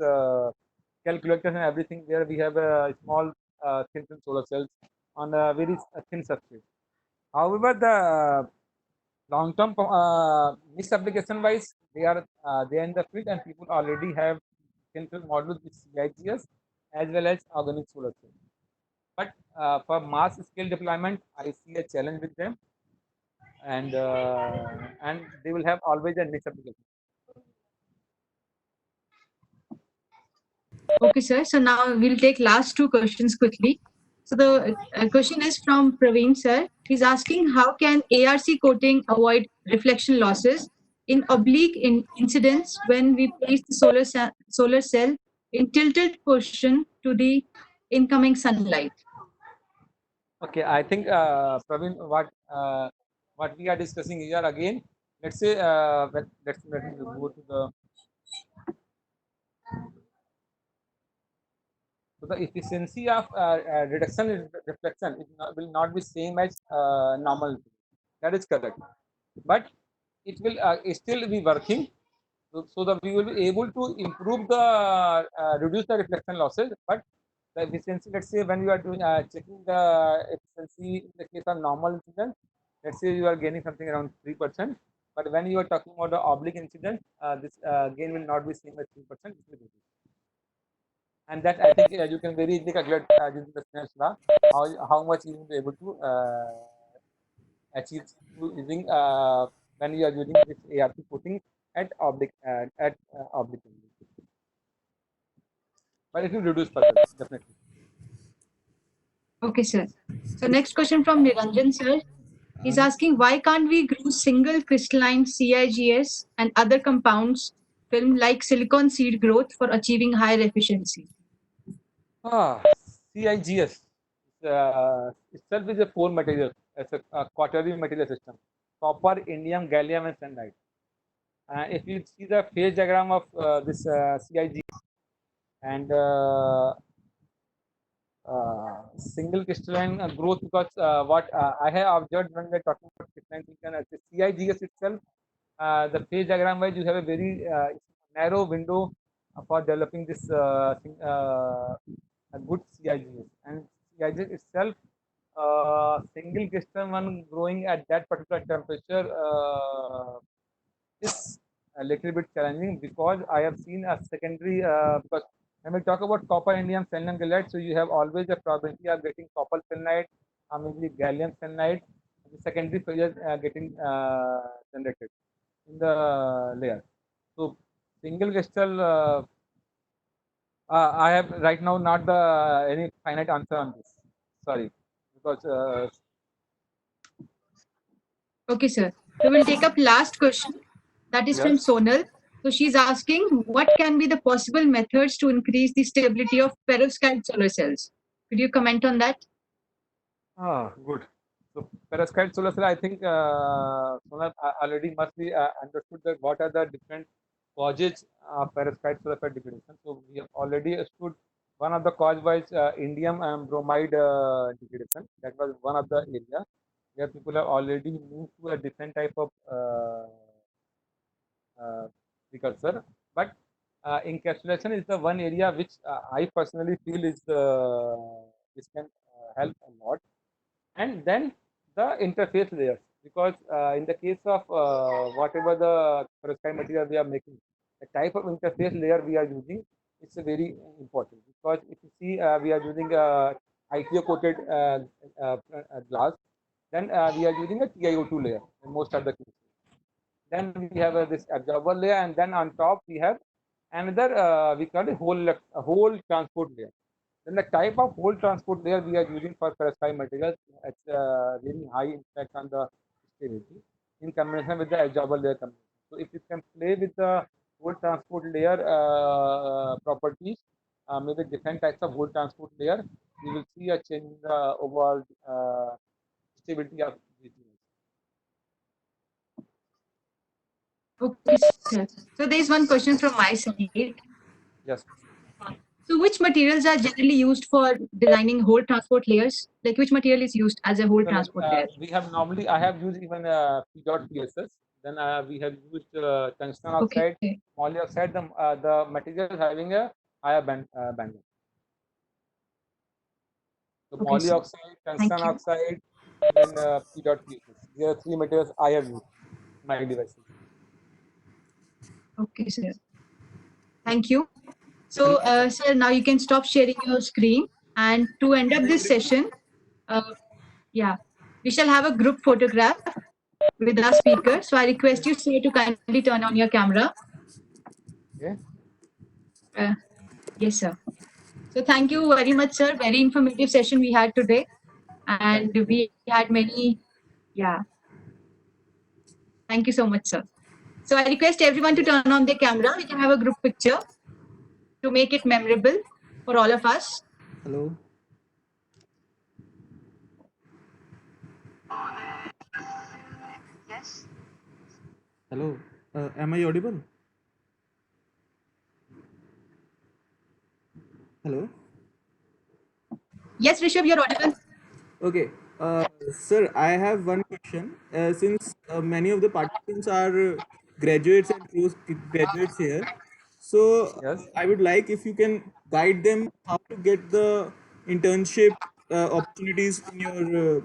calculators and everything where we have a small thin film solar cells on a very thin substrate. However, the long-term misapplication wise, they are in the field and people already have thin film modules with CIGS as well as organic solar cells. But for mass scale deployment, I see a challenge with them, and they will have always a niche application. Okay, sir. So now we'll take last two questions quickly. So the question is from Praveen, sir. He's asking how can ARC coating avoid reflection losses in oblique incidents when we place the solar cell in tilted position to the incoming sunlight? Okay, I think Praveen, what we are discussing here again. Let's say let me go to the so the efficiency of reduction in reflection will not be same as normal. That is correct, but it will still be working so that we will be able to improve the reduce the reflection losses. But the efficiency, let's say when you are doing checking the efficiency in the case of normal incident, let's say you are gaining something around 3%. But when you are talking about the oblique incident, this gain will not be same as 3%. And that I think you can very easily calculate using the Snell's law how much you will be able to achieve using when you are using this ARP coating at oblique only. But it will reduce further, definitely. Okay, sir. So next question from Niranjan, sir. He's asking why can't we grow single crystalline CIGS and other compounds film like silicon seed growth for achieving higher efficiency? CIGS itself is a core material. It's a quaternary material system: copper, indium, gallium, and sunlight. If you see the phase diagram of this CIGS and single crystalline growth, because what I have observed when we're talking about crystalline silicon, the CIGS itself, the phase diagram wise, you have a very narrow window for developing this a good CIGS. And CIGS itself, single crystal one growing at that particular temperature is a little bit challenging, because I have seen a secondary because when we talk about copper, indium, selenium galide, so you have always a probability of getting copper selenide or maybe gallium selenide, the secondary phases getting generated in the layer. So single crystal, I have right now not the any finite answer on this. Sorry, because Okay, sir. So we'll take up last question. That is from yes. Sonal. So she's asking what can be the possible methods to increase the stability of perovskite solar cells? Could you comment on that? Good. So perovskite solar cell, I think Sonal already must be understood that what are the different causes of perovskite solar cell degradation. So we have already understood one of the cause was indium and bromide degradation. That was one of the area where people have already moved to a different type of precursor. But encapsulation is the one area which I personally feel is this can help a lot. And then the interface layers, because in the case of whatever the perovskite material we are making, the type of interface layer we are using is very important, because if you see we are using ITO coated glass, then we are using a TiO2 layer in most of the cases. Then we have this absorber layer, and then on top we have another we call it whole transport layer. Then the type of whole transport layer we are using for perovskite materials, it's very high impact on the stability in combination with the absorber layer combination. So if you can play with the whole transport layer properties, maybe different types of whole transport layer, you will see a change in the overall stability of these units. Okay, sir. So there is one question from my side. Yes. So which materials are generally used for designing whole transport layers? Like which material is used as a whole So transport layer? we have normally, I have used even P.PSS. Then we have used tungsten Okay. oxide, moly oxide, the material having a higher bandwidth. So Okay, moly sir. oxide, tungsten you. oxide, and then P.PSS. These are three materials I have used in my devices. Okay, sir. Thank you. So, sir, now you can stop sharing your screen. And to end up this session, yeah, we shall have a group photograph with our speaker. So I request you, sir, to kindly turn on your camera. Okay. Yes, sir. So thank you very much, sir. Very informative session we had today. And Thank you. we had many, yeah. Thank you so much, sir. So I request everyone to turn on their camera. We can have a group picture to make it memorable for all of us. Hello. Yes. Hello. Am I audible? Hello. Yes, Rishabh, you're audible. Okay. Sir, I have one question. Since many of the participants are graduates and graduates here, so Yes. I would like if you can guide them how to get the internship opportunities in your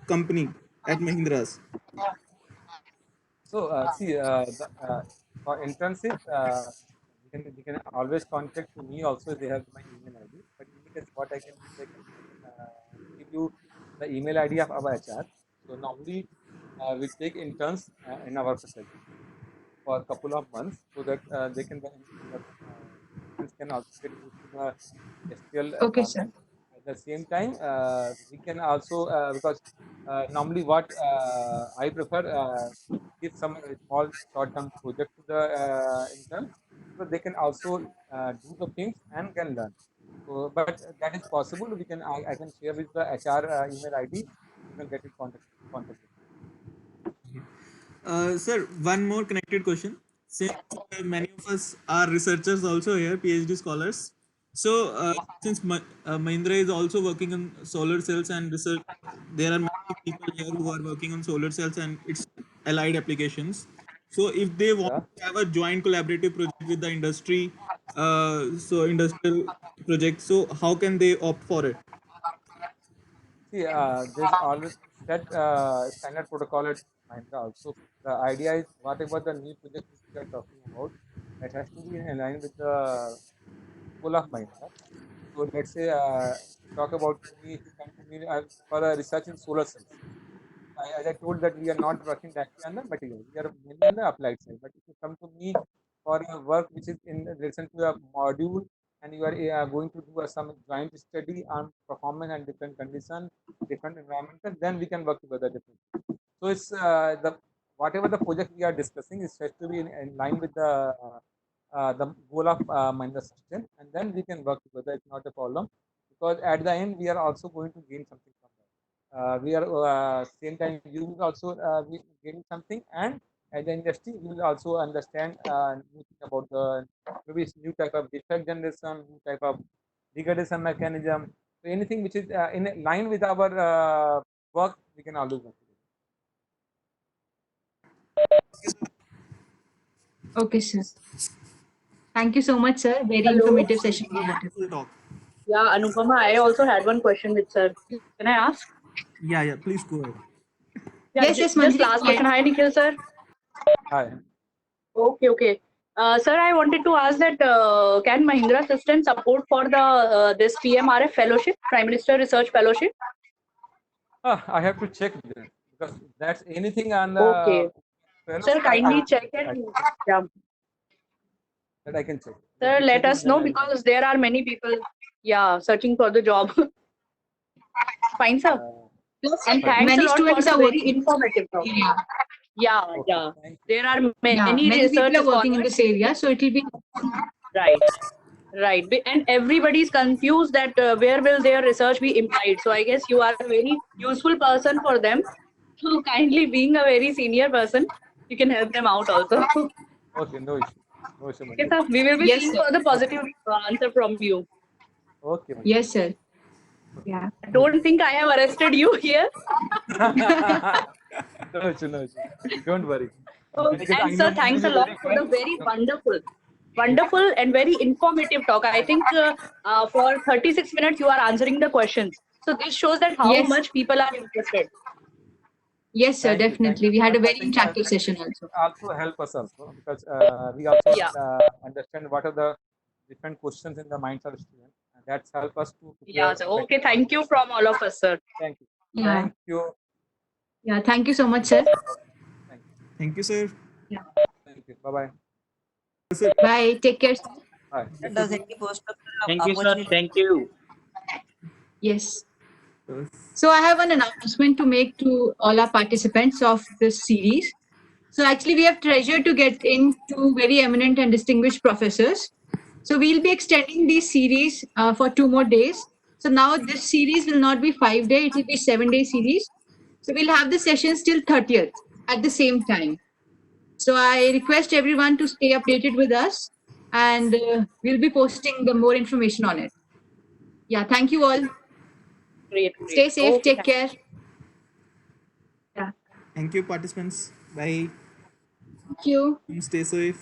company at Mahindra's. So see, for internship, we can always contact to me also. They have my email ID. But in any case, what I can do is I can give you the email ID of our HR. So normally we take interns in our facility for a couple of months so that they can interns can also get used to the SQL Okay, sir. format. At the same time, we can also because normally what I prefer give some small short-term project to the intern so they can also do the things and can learn. So, but that is possible. I can share with the HR email ID. You can get it contact. Sir, one more connected question. Since many of us are researchers also here, PhD scholars. So, since Mahindra is also working on solar cells and research, there are many people here who are working on solar cells and its allied applications. So, if they want Yeah. to have a joint collaborative project with the industry, so industrial project, so how can they opt for it? See, there's always set standard protocol at Mahindra also. The idea is whatever the new project which we are talking about, that has to be in line with the goal of Mahindra. So let's say talk about me if you come to me for a research in solar cells. As I told that we are not working directly on the material, we are mainly on the applied side. But if you come to me for a work which is in relation to a module and you are going to do some joint study on performance and different condition, different environmental, then we can work together differently. So it's the whatever the project we are discussing is has to be in line with the goal of Mahindra System, and then we can work together. It's not a problem because at the end we are also going to gain something from that. We are same time you will also be getting something, and as the industry you will also understand new thing about the maybe new type of defect generation, new type of degradation mechanism. So anything which is in line with our work, we can always work together. Okay, sir. Thank you so much, sir. Very Hello. informative session we had. Full talk. Yeah, Anupama, I also had one question with sir. Can I ask? Yeah, please go ahead. Yeah, Yes, yes, just Manjari. last question. Hi, Nikhil sir. Hi. Okay. Sir, I wanted to ask that can Mahindra Systems support for the this PMRF fellowship, Prime Minister Research Fellowship? I have to check that because that's anything on the Okay. Sir, fellowship. kindly check it. Yeah. That I can check. Let Sir, me let check it, us then know I'll. because there are many people, yeah, searching for the job. Fine, sir. Plus, And Fine. thanks a many lot for students the are very working. informative talk. Yeah, Yeah. Thank you. There are yeah. many Many research people are working in scholars. this area, so it will be Right. And everybody's confused that where will their research be implied. So I guess you are a very useful person for them. So kindly being a very senior person, you can help them out also. Okay, no issue. No issue, Okay, Manjari. sir. We will be yes, seeing sir. for the positive answer from you. Okay. Yes, sir. Yeah. Don't think I have arrested you here. No issue, no issue. Don't worry. Because I And know sir, thanks a you lot very for the well. very wonderful and very informative talk. I think for 36 minutes you are answering the questions. So this shows that how Yes. much people are interested. Yes, sir. Thank you, Definitely. thank We you. had a But I very think interactive that session also. also help us also because we also Yeah. understand what are the different questions in the minds of students. And that's help us to Yeah. prepare So better. okay, thank you from all of us, sir. Thank you. Yeah. Thank you. Yeah. Thank you so much, sir. Thank you. Thank you, sir. Thank you. Bye bye. Bye. Take care, sir. Bye. Does any postdoctoral Thank you, sir. opportunity? Thank you. Yes. So I have an announcement to make to all our participants of this series. So actually, we have treasure to get in two very eminent and distinguished professors. So we'll be extending this series for 2 more days. So now this series will not be 5 day; it will be 7 day series. So we'll have the sessions till 30th at the same time. So I request everyone to stay updated with us, and we'll be posting the more information on it. Yeah, thank you all. Great. Stay safe. Okay, Take care. Yeah, Thank you, participants. Bye. thank you. Stay safe.